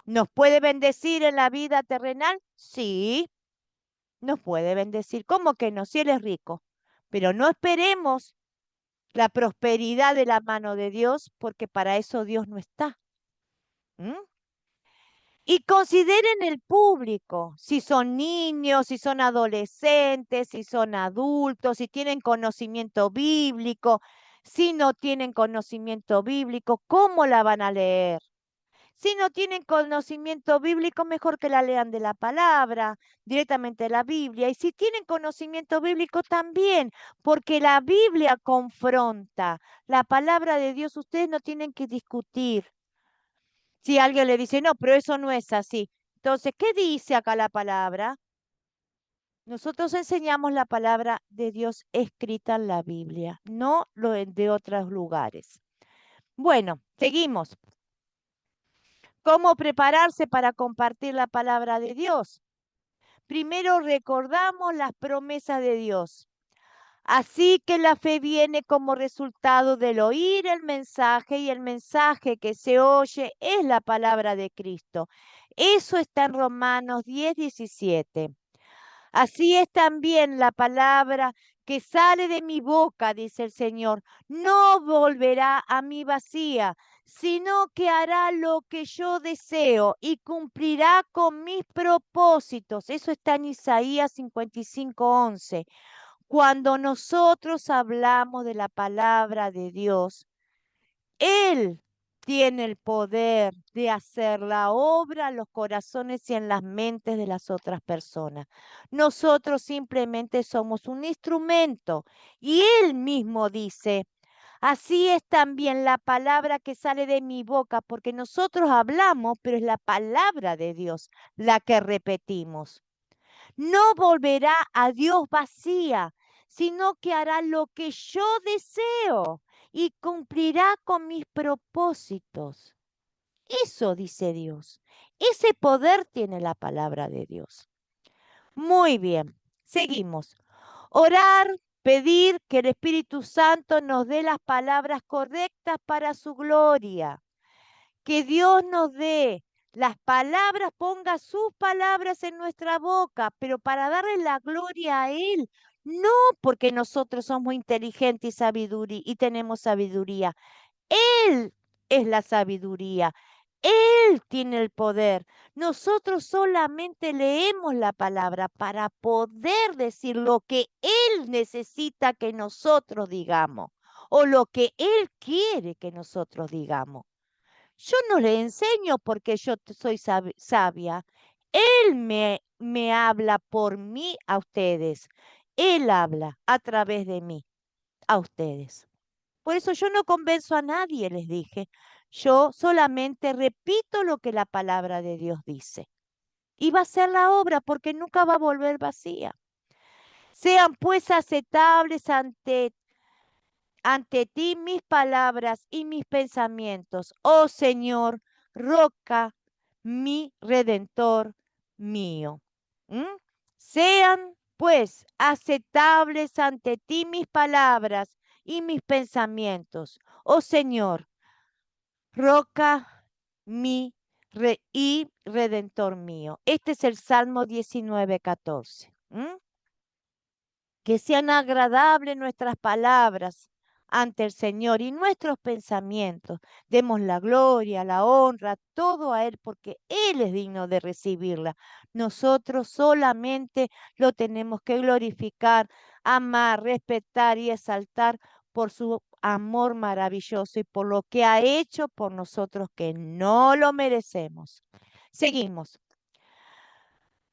¿Nos puede bendecir en la vida terrenal? Sí, nos puede bendecir. ¿Cómo que no? Si Él es rico. Pero no esperemos la prosperidad de la mano de Dios porque para eso Dios no está. ¿Mm? Y consideren el público, si son niños, si son adolescentes, si son adultos, si tienen conocimiento bíblico, si no tienen conocimiento bíblico, ¿cómo la van a leer? Si no tienen conocimiento bíblico, mejor que la lean de la palabra, directamente de la Biblia. Y si tienen conocimiento bíblico también, porque la Biblia confronta. La palabra de Dios, ustedes no tienen que discutir. Si alguien le dice, no, pero eso no es así. Entonces, ¿qué dice acá la palabra? Nosotros enseñamos la palabra de Dios escrita en la Biblia, no lo de otros lugares. Bueno, seguimos. ¿Cómo prepararse para compartir la palabra de Dios? Primero recordamos las promesas de Dios. Así que la fe viene como resultado del oír el mensaje y el mensaje que se oye es la palabra de Cristo. Eso está en Romanos 10:17. Así es también la palabra que sale de mi boca, dice el Señor, no volverá a mí vacía, sino que hará lo que yo deseo y cumplirá con mis propósitos. Eso está en Isaías 55:11. Cuando nosotros hablamos de la palabra de Dios, Él tiene el poder de hacer la obra en los corazones y en las mentes de las otras personas. Nosotros simplemente somos un instrumento y Él mismo dice, así es también la palabra que sale de mi boca, porque nosotros hablamos, pero es la palabra de Dios la que repetimos. No volverá a Dios vacía, sino que hará lo que yo deseo y cumplirá con mis propósitos. Eso dice Dios. Ese poder tiene la palabra de Dios. Muy bien, seguimos. Orar, pedir que el Espíritu Santo nos dé las palabras correctas para su gloria. Que Dios nos dé las palabras, ponga sus palabras en nuestra boca, pero para darle la gloria a Él, no porque nosotros somos inteligentes y tenemos sabiduría. Él es la sabiduría. Él tiene el poder. Nosotros solamente leemos la palabra para poder decir lo que Él necesita que nosotros digamos o lo que Él quiere que nosotros digamos. Yo no le enseño porque yo soy sabia. Él me habla por mí a ustedes. Él habla a través de mí a ustedes. Por eso yo no convenzo a nadie, les dije. Yo solamente repito lo que la palabra de Dios dice. Y va a ser la obra porque nunca va a volver vacía. Sean pues aceptables ante ti mis palabras y mis pensamientos, oh Señor, roca, mi redentor mío. ¿Mm? Sean pues aceptables ante ti mis palabras y mis pensamientos, oh Señor, roca, y redentor mío. Este es el Salmo 19:14. Que sean agradables nuestras palabras ante el Señor y nuestros pensamientos. Demos la gloria, la honra, todo a Él, porque Él es digno de recibirla. Nosotros solamente lo tenemos que glorificar, amar, respetar y exaltar por su amor maravilloso y por lo que ha hecho por nosotros que no lo merecemos. Seguimos.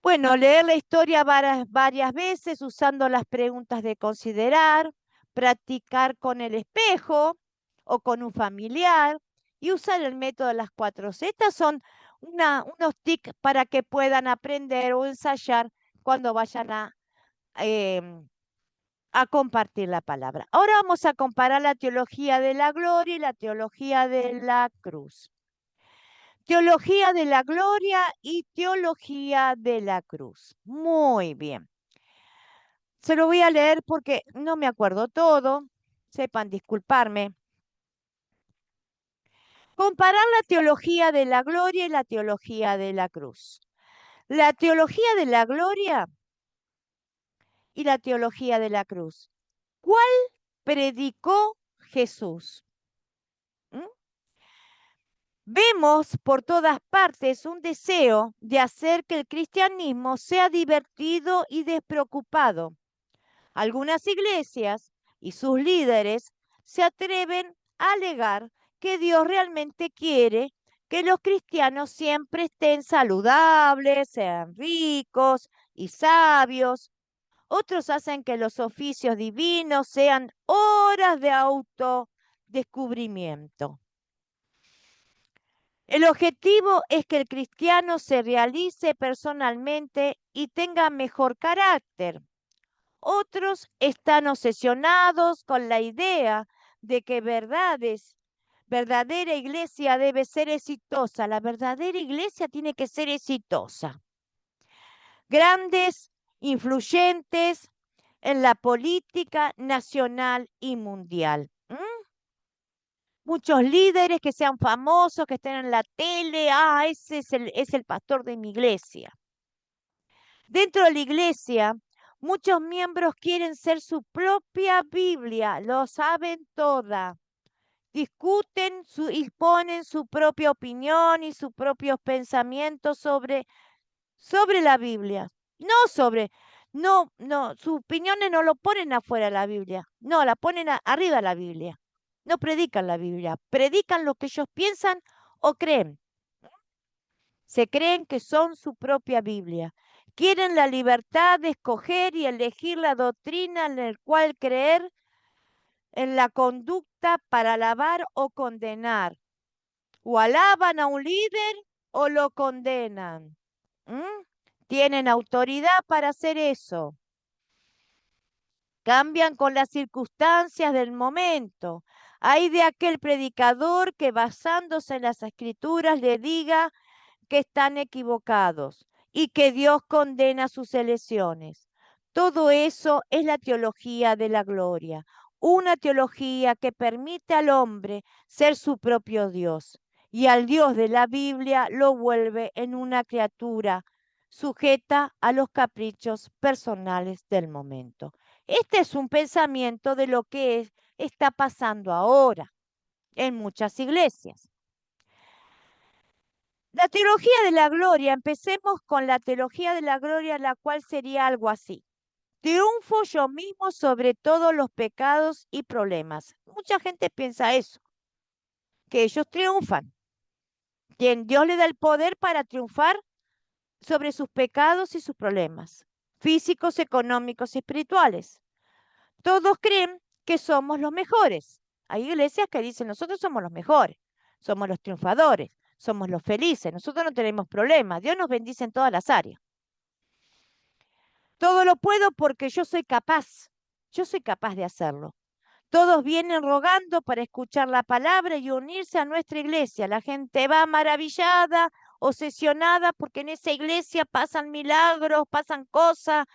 Bueno, leer la historia varias veces usando las preguntas de considerar, practicar con el espejo o con un familiar y usar el método de las 4C. Estas son unos tips para que puedan aprender o ensayar cuando vayan a compartir la palabra. Ahora vamos a comparar la teología de la gloria y la teología de la cruz. Teología de la gloria y teología de la cruz. Muy bien. Se lo voy a leer porque no me acuerdo todo. Sepan disculparme. Comparar la teología de la gloria y la teología de la cruz. La teología de la gloria y la teología de la cruz. ¿Cuál predicó Jesús? ¿Mm? Vemos por todas partes un deseo de hacer que el cristianismo sea divertido y despreocupado. Algunas iglesias y sus líderes se atreven a alegar que Dios realmente quiere que los cristianos siempre estén saludables, sean ricos y sabios. Otros hacen que los oficios divinos sean horas de autodescubrimiento. El objetivo es que el cristiano se realice personalmente y tenga mejor carácter. Otros están obsesionados con la idea de que verdadera iglesia debe ser exitosa. La verdadera iglesia tiene que ser exitosa. Grandes, influyentes en la política nacional y mundial. Muchos líderes que sean famosos, que estén en la tele. Ese es el pastor de mi iglesia. Dentro de la iglesia, muchos miembros quieren ser su propia Biblia, lo saben toda. Discuten y ponen su propia opinión y sus propios pensamientos sobre la Biblia. No, sus opiniones no lo ponen afuera de la Biblia. No, la ponen arriba de la Biblia. No predican la Biblia, predican lo que ellos piensan o creen. Se creen que son su propia Biblia. Quieren la libertad de escoger y elegir la doctrina en la cual creer, en la conducta para alabar o condenar. O alaban a un líder o lo condenan. Tienen autoridad para hacer eso. Cambian con las circunstancias del momento. Hay de aquel predicador que basándose en las escrituras le diga que están equivocados y que Dios condena sus elecciones. Todo eso es la teología de la gloria, una teología que permite al hombre ser su propio Dios y al Dios de la Biblia lo vuelve en una criatura sujeta a los caprichos personales del momento. Este es un pensamiento de lo que está pasando ahora en muchas iglesias. La teología de la gloria, empecemos con la teología de la gloria, la cual sería algo así. Triunfo yo mismo sobre todos los pecados y problemas. Mucha gente piensa eso, que ellos triunfan. Dios le da el poder para triunfar sobre sus pecados y sus problemas, físicos, económicos y espirituales. Todos creen que somos los mejores. Hay iglesias que dicen, nosotros somos los mejores, somos los triunfadores, somos los felices, nosotros no tenemos problemas, Dios nos bendice en todas las áreas. Todo lo puedo porque yo soy capaz de hacerlo. Todos vienen rogando para escuchar la palabra y unirse a nuestra iglesia. La gente va maravillada, obsesionada, porque en esa iglesia pasan milagros, pasan cosas,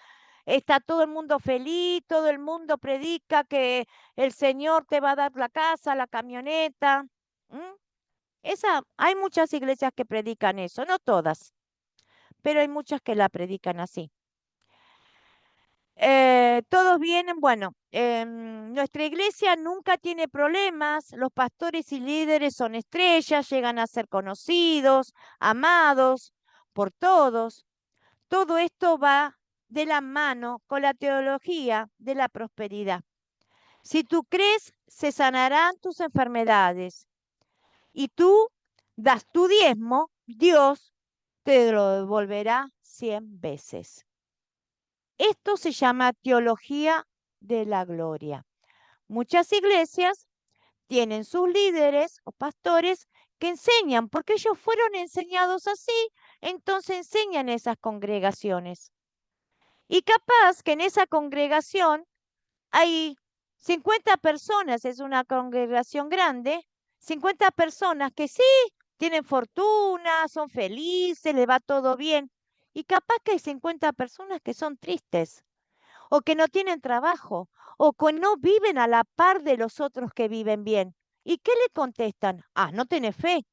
está todo el mundo feliz, todo el mundo predica que el Señor te va a dar la casa, la camioneta. Hay muchas iglesias que predican eso, no todas, pero hay muchas que la predican así. Todos vienen, bueno, nuestra iglesia nunca tiene problemas, los pastores y líderes son estrellas, llegan a ser conocidos, amados por todos. Todo esto va de la mano con la teología de la prosperidad. Si tú crees, se sanarán tus enfermedades y tú das tu diezmo, Dios te lo devolverá 100 veces. Esto se llama teología de la gloria. Muchas iglesias tienen sus líderes o pastores que enseñan, porque ellos fueron enseñados así, entonces enseñan esas congregaciones. Y capaz que en esa congregación hay 50 personas, es una congregación grande, 50 personas que sí tienen fortuna, son felices, les va todo bien. Y capaz que hay 50 personas que son tristes, o que no tienen trabajo, o que no viven a la par de los otros que viven bien. ¿Y qué le contestan? Ah, no tenés fe.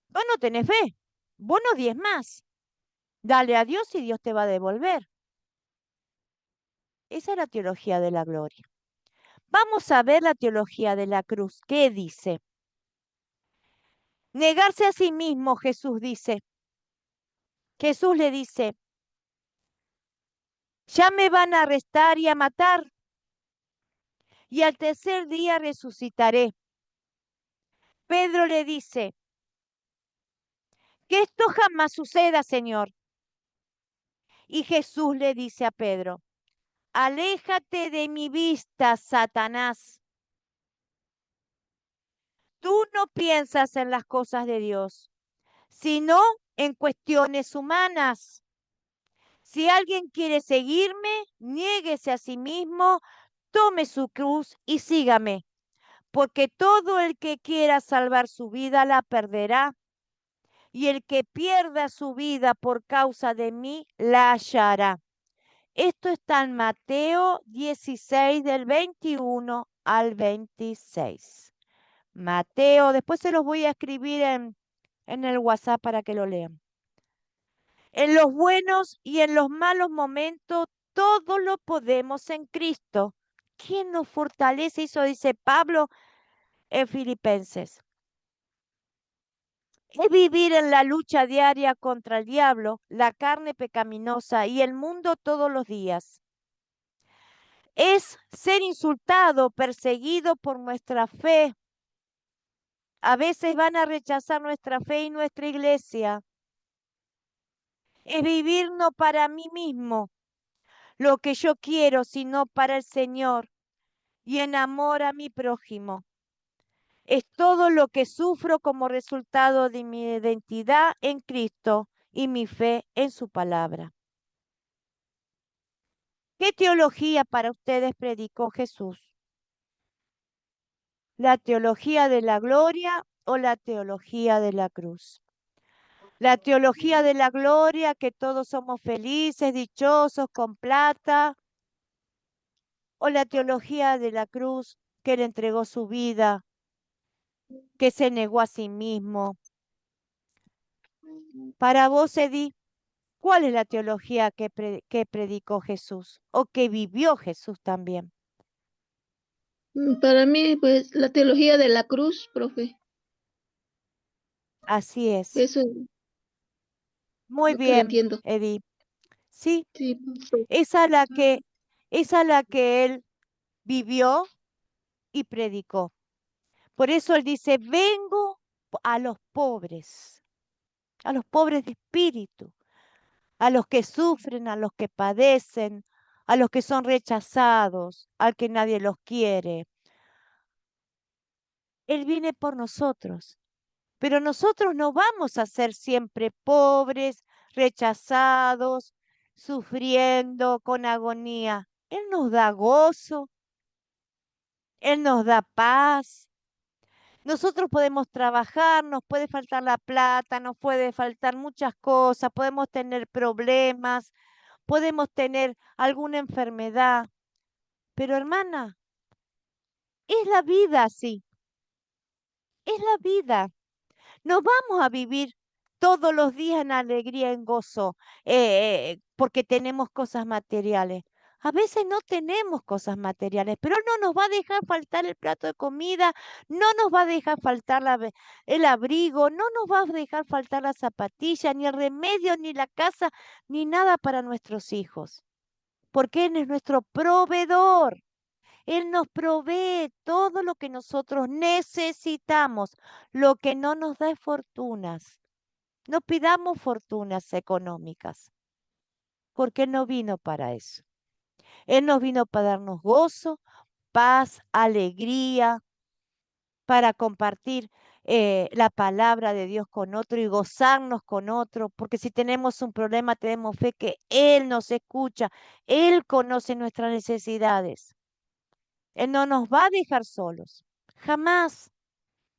Vos no tenés fe. Vos no diezmás. Dale a Dios y Dios te va a devolver. Esa es la teología de la gloria. Vamos a ver la teología de la cruz. ¿Qué dice? Negarse a sí mismo, Jesús dice. Jesús le dice, ya me van a arrestar y a matar, y al tercer día resucitaré. Pedro le dice, que esto jamás suceda, Señor. Y Jesús le dice a Pedro, aléjate de mi vista, Satanás. Tú no piensas en las cosas de Dios, sino en cuestiones humanas. Si alguien quiere seguirme, niéguese a sí mismo, tome su cruz y sígame, porque todo el que quiera salvar su vida la perderá, y el que pierda su vida por causa de mí la hallará. Esto está en Mateo 16 del 21 al 26. Mateo, después se los voy a escribir en el WhatsApp para que lo lean. En los buenos y en los malos momentos, todo lo podemos en Cristo. ¿Quién nos fortalece? Eso dice Pablo en Filipenses. Es vivir en la lucha diaria contra el diablo, la carne pecaminosa y el mundo todos los días. Es ser insultado, perseguido por nuestra fe. A veces van a rechazar nuestra fe y nuestra iglesia. Es vivir no para mí mismo, lo que yo quiero, sino para el Señor y en amor a mi prójimo. Es todo lo que sufro como resultado de mi identidad en Cristo y mi fe en su palabra. ¿Qué teología para ustedes predicó Jesús? ¿La teología de la gloria o la teología de la cruz? La teología de la gloria, que todos somos felices, dichosos, con plata, o la teología de la cruz, que Él entregó su vida, que se negó a sí mismo. Para vos, Edith, ¿cuál es la teología que predicó Jesús o que vivió Jesús también? Para mí, pues, la teología de la cruz, profe. Así es. Eso es Muy lo que le bien, entiendo. Edith. Sí, Sí, profe. esa es la que Él vivió y predicó. Por eso Él dice, vengo a los pobres de espíritu, a los que sufren, a los que padecen, a los que son rechazados, al que nadie los quiere. Él viene por nosotros, pero nosotros no vamos a ser siempre pobres, rechazados, sufriendo con agonía. Él nos da gozo, Él nos da paz. Nosotros podemos trabajar, nos puede faltar la plata, nos puede faltar muchas cosas, podemos tener problemas, podemos tener alguna enfermedad, pero hermana, es la vida así, es la vida. No vamos a vivir todos los días en alegría, en gozo, porque tenemos cosas materiales. A veces no tenemos cosas materiales, pero no nos va a dejar faltar el plato de comida, no nos va a dejar faltar el abrigo, no nos va a dejar faltar la zapatilla, ni el remedio, ni la casa, ni nada para nuestros hijos, porque Él es nuestro proveedor. Él nos provee todo lo que nosotros necesitamos. Lo que no nos da es fortunas. No pidamos fortunas económicas, porque Él no vino para eso. Él nos vino para darnos gozo, paz, alegría, para compartir la palabra de Dios con otro y gozarnos con otro, porque si tenemos un problema, tenemos fe que Él nos escucha, Él conoce nuestras necesidades. Él no nos va a dejar solos, jamás.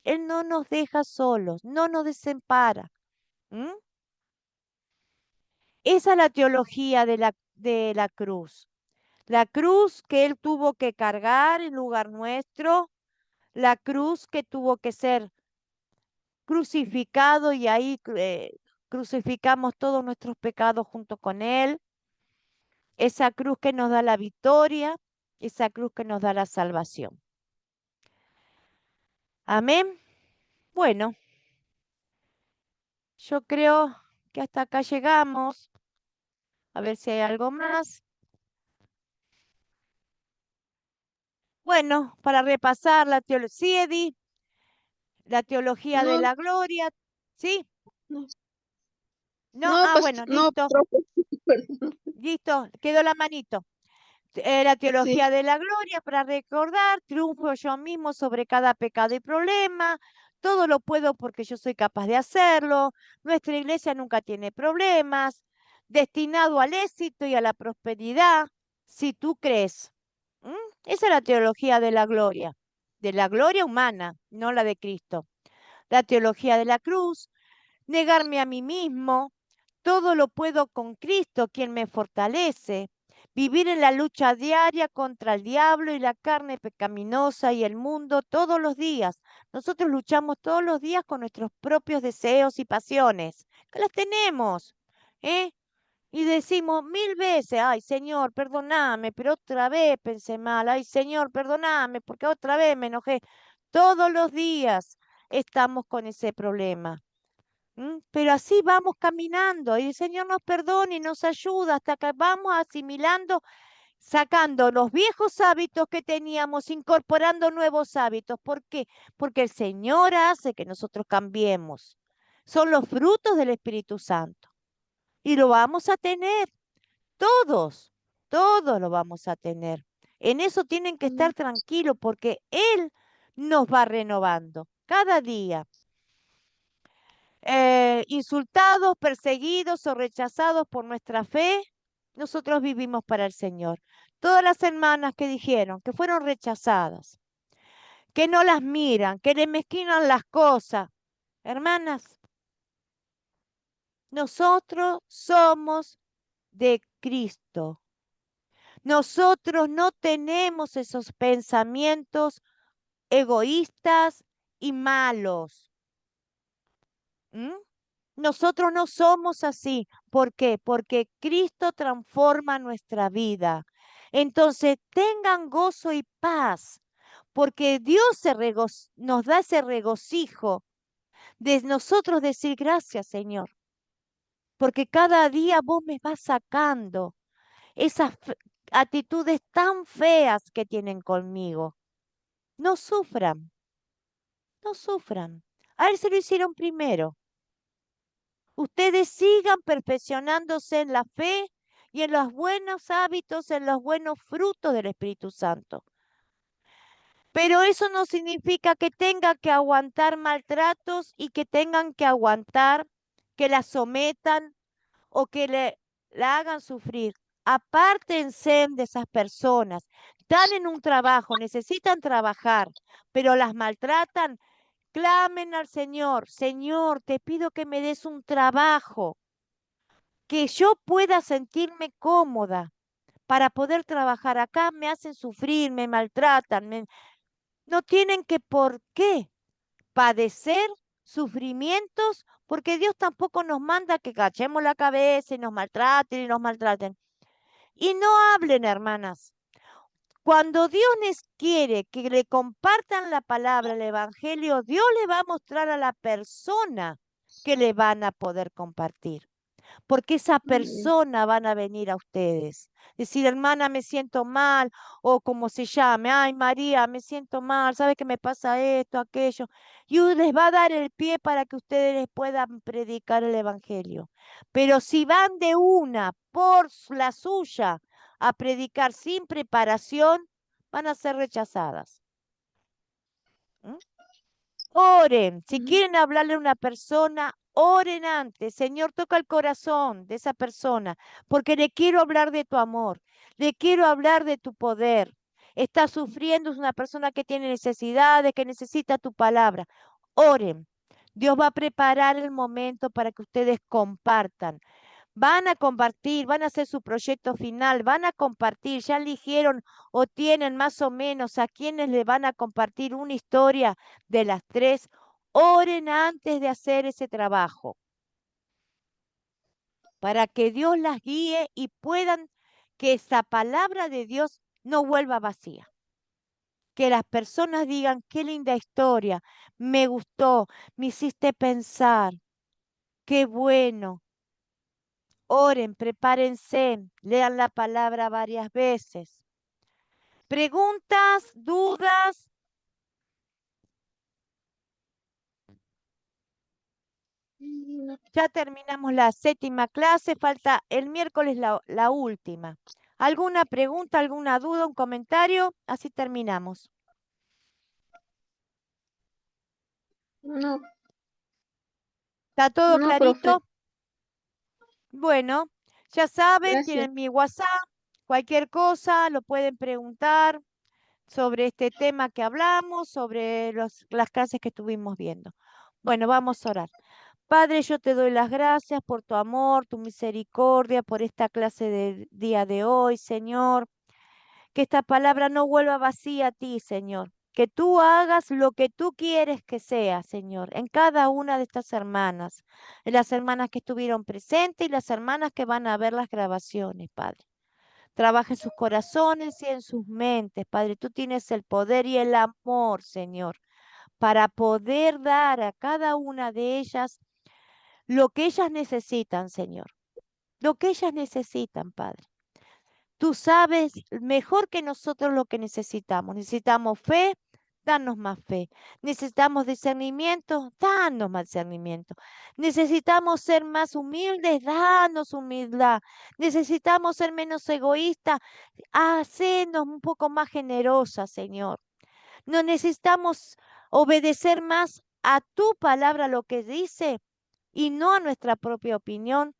Él no nos deja solos, no nos desampara. ¿Mm? Esa es la teología de la cruz. La cruz que Él tuvo que cargar en lugar nuestro, la cruz que tuvo que ser crucificado y ahí crucificamos todos nuestros pecados junto con Él. Esa cruz que nos da la victoria, esa cruz que nos da la salvación. Amén. Bueno, yo creo que hasta acá llegamos. A ver si hay algo más. Bueno, para repasar la teología, sí, Eddie, la teología de No, la gloria, ¿sí? no, No, no, bueno, no, listo, profe, perdón. listo, quedó la manito. La Sí, teología de la gloria para recordar, triunfo yo mismo sobre cada pecado y problema, todo lo puedo porque yo soy capaz de hacerlo, nuestra iglesia nunca tiene problemas, destinado al éxito y a la prosperidad, si tú crees. ¿Mm? Esa es la teología de la gloria humana, no la de Cristo. La teología de la cruz, negarme a mí mismo, todo lo puedo con Cristo, quien me fortalece. Vivir en la lucha diaria contra el diablo y la carne pecaminosa y el mundo todos los días. Nosotros luchamos todos los días con nuestros propios deseos y pasiones, que las tenemos, ¿eh? Y decimos mil veces, ay Señor, perdóname, pero otra vez pensé mal, ay Señor, perdóname, porque otra vez me enojé. Todos los días estamos con ese problema. Pero así vamos caminando y el Señor nos perdona y nos ayuda hasta que vamos asimilando, sacando los viejos hábitos que teníamos, incorporando nuevos hábitos. ¿Por qué? Porque el Señor hace que nosotros cambiemos. Son los frutos del Espíritu Santo y lo vamos a tener todos, todos lo vamos a tener. En eso tienen que mm, estar tranquilos porque Él nos va renovando cada día. Insultados, perseguidos o rechazados por nuestra fe, nosotros vivimos para el Señor. Todas las hermanas que dijeron que fueron rechazadas, que no las miran, que le mezquinan las cosas, hermanas, nosotros somos de Cristo. Nosotros no tenemos esos pensamientos egoístas y malos. ¿Mm? Nosotros no somos así. ¿Por qué? Porque Cristo transforma nuestra vida. Entonces, tengan gozo y paz, porque Dios nos da ese regocijo de nosotros decir gracias, Señor, porque cada día vos me vas sacando esas actitudes tan feas que tienen conmigo. No sufran, no sufran. A Él se lo hicieron primero. Ustedes sigan perfeccionándose en la fe y en los buenos hábitos, en los buenos frutos del Espíritu Santo. Pero eso no significa que tengan que aguantar maltratos y que tengan que aguantar que la sometan o que la hagan sufrir. Apártense de esas personas. Están en un trabajo, necesitan trabajar, pero las maltratan. Clamen al Señor. Señor, te pido que me des un trabajo que yo pueda sentirme cómoda para poder trabajar acá. Me hacen sufrir, me maltratan, no tienen que por qué padecer sufrimientos, porque Dios tampoco nos manda que cachemos la cabeza y nos maltraten y nos maltraten. Y no hablen, hermanas. Cuando Dios les quiere que le compartan la palabra, el evangelio, Dios le va a mostrar a la persona que le van a poder compartir. porque esa persona van a venir a ustedes. Decir, hermana, me siento mal, o como se llame, ay, María, me siento mal, ¿sabe que me pasa esto, aquello? Y les va a dar el pie para que ustedes les puedan predicar el evangelio. Pero si van de una por la suya a predicar sin preparación, van a ser rechazadas. ¿Mm? Oren, si quieren hablarle a una persona, oren antes. Señor, toca el corazón de esa persona, porque le quiero hablar de tu amor, le quiero hablar de tu poder. Está sufriendo, es una persona que tiene necesidades, que necesita tu palabra. Oren. Dios va a preparar el momento para que ustedes compartan. Van a compartir, van a hacer su proyecto final, van a compartir, ya eligieron o tienen más o menos a quienes le van a compartir una historia de las tres. Oren antes de hacer ese trabajo para que Dios las guíe y puedan que esa palabra de Dios no vuelva vacía. Que las personas digan, qué linda historia, me gustó, me hiciste pensar, qué bueno. Oren, prepárense, lean la palabra varias veces. ¿Preguntas, dudas? No, Ya terminamos la 7ª clase, falta el miércoles la última. ¿Alguna pregunta, alguna duda, un comentario? Así terminamos. no, ¿Está todo no, profe. clarito? Bueno, ya saben, Gracias. tienen mi WhatsApp, cualquier cosa lo pueden preguntar sobre este tema que hablamos, sobre las clases que estuvimos viendo. Bueno, vamos a orar. Padre, yo te doy las gracias por tu amor, tu misericordia, por esta clase del día de hoy, Señor. Que esta palabra no vuelva vacía a ti, Señor. Que tú hagas lo que tú quieres que sea, Señor, en cada una de estas hermanas, en las hermanas que estuvieron presentes y las hermanas que van a ver las grabaciones, Padre. Trabaja en sus corazones y en sus mentes, Padre. Tú tienes el poder y el amor, Señor, para poder dar a cada una de ellas lo que ellas necesitan, Señor. Lo que ellas necesitan, Padre. Tú sabes mejor que nosotros lo que necesitamos. Necesitamos fe, danos más fe. Necesitamos discernimiento, danos más discernimiento. Necesitamos ser más humildes, danos humildad. Necesitamos ser menos egoístas, hacernos un poco más generosas, Señor. No necesitamos obedecer más a tu palabra, lo que dice, y no a nuestra propia opinión.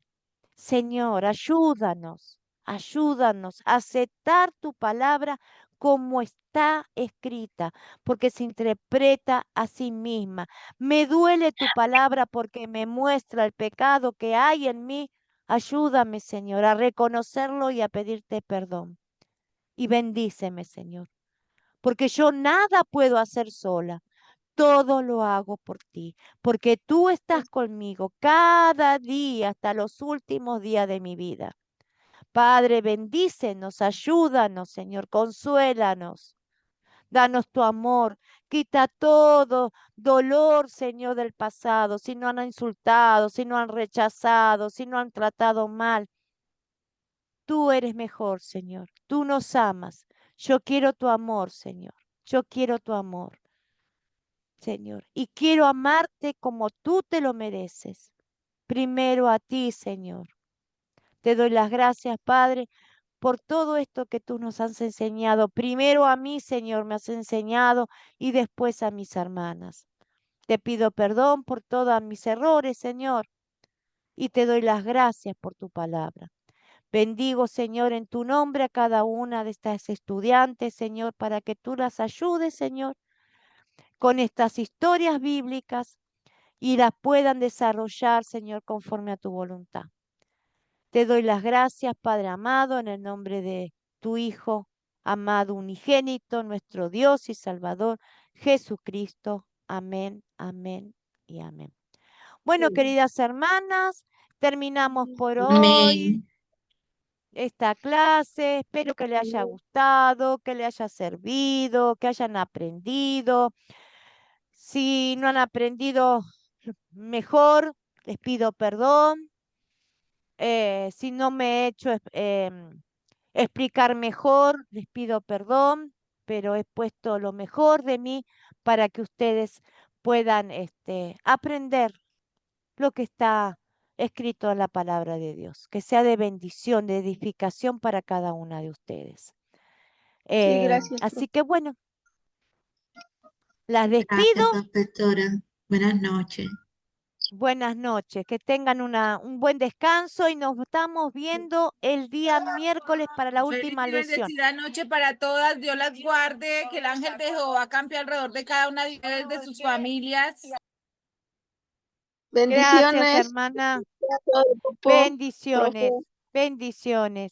Señor, ayúdanos, ayúdanos a aceptar tu palabra como está escrita, porque se interpreta a sí misma. Me duele tu palabra porque me muestra el pecado que hay en mí. Ayúdame, Señor, a reconocerlo y a pedirte perdón. Y bendíceme, Señor, porque yo nada puedo hacer sola. Todo lo hago por ti, porque tú estás conmigo cada día hasta los últimos días de mi vida. Padre, bendícenos, ayúdanos, Señor, consuélanos. Danos tu amor, quita todo dolor, Señor, del pasado. Si no han insultado, si no han rechazado, si no han tratado mal, tú eres mejor, Señor. Tú nos amas. Yo quiero tu amor, Señor. Yo quiero tu amor, Señor. Y quiero amarte como tú te lo mereces. Primero a ti, Señor. Te doy las gracias, Padre, por todo esto que tú nos has enseñado. Primero a mí, Señor, me has enseñado y después a mis hermanas. Te pido perdón por todos mis errores, Señor, y te doy las gracias por tu palabra. Bendigo, Señor, en tu nombre a cada una de estas estudiantes, Señor, para que tú las ayudes, Señor, con estas historias bíblicas y las puedan desarrollar, Señor, conforme a tu voluntad. Te doy las gracias, Padre amado, en el nombre de tu Hijo, amado unigénito, nuestro Dios y Salvador, Jesucristo. Amén, amén y amén. Bueno, queridas hermanas, terminamos por hoy Amén. esta clase. Espero que le haya gustado, que le haya servido, que hayan aprendido. Si no han aprendido mejor, les pido perdón. Si no me he hecho explicar mejor, les pido perdón, pero he puesto lo mejor de mí para que ustedes puedan aprender lo que está escrito en la palabra de Dios, que sea de bendición, de edificación para cada una de ustedes. Sí, gracias, Así profe. que bueno, las despido. Gracias, profesora. Buenas noches. Buenas noches, que tengan un buen descanso y nos estamos viendo el día miércoles para la Feliz última y lección. bendecida noche para todas. Dios las guarde. Que el ángel de Jehová campe alrededor de cada una de ustedes, de sus familias. Gracias, Bendiciones hermana. a todo el grupo, Bendiciones, profe. bendiciones.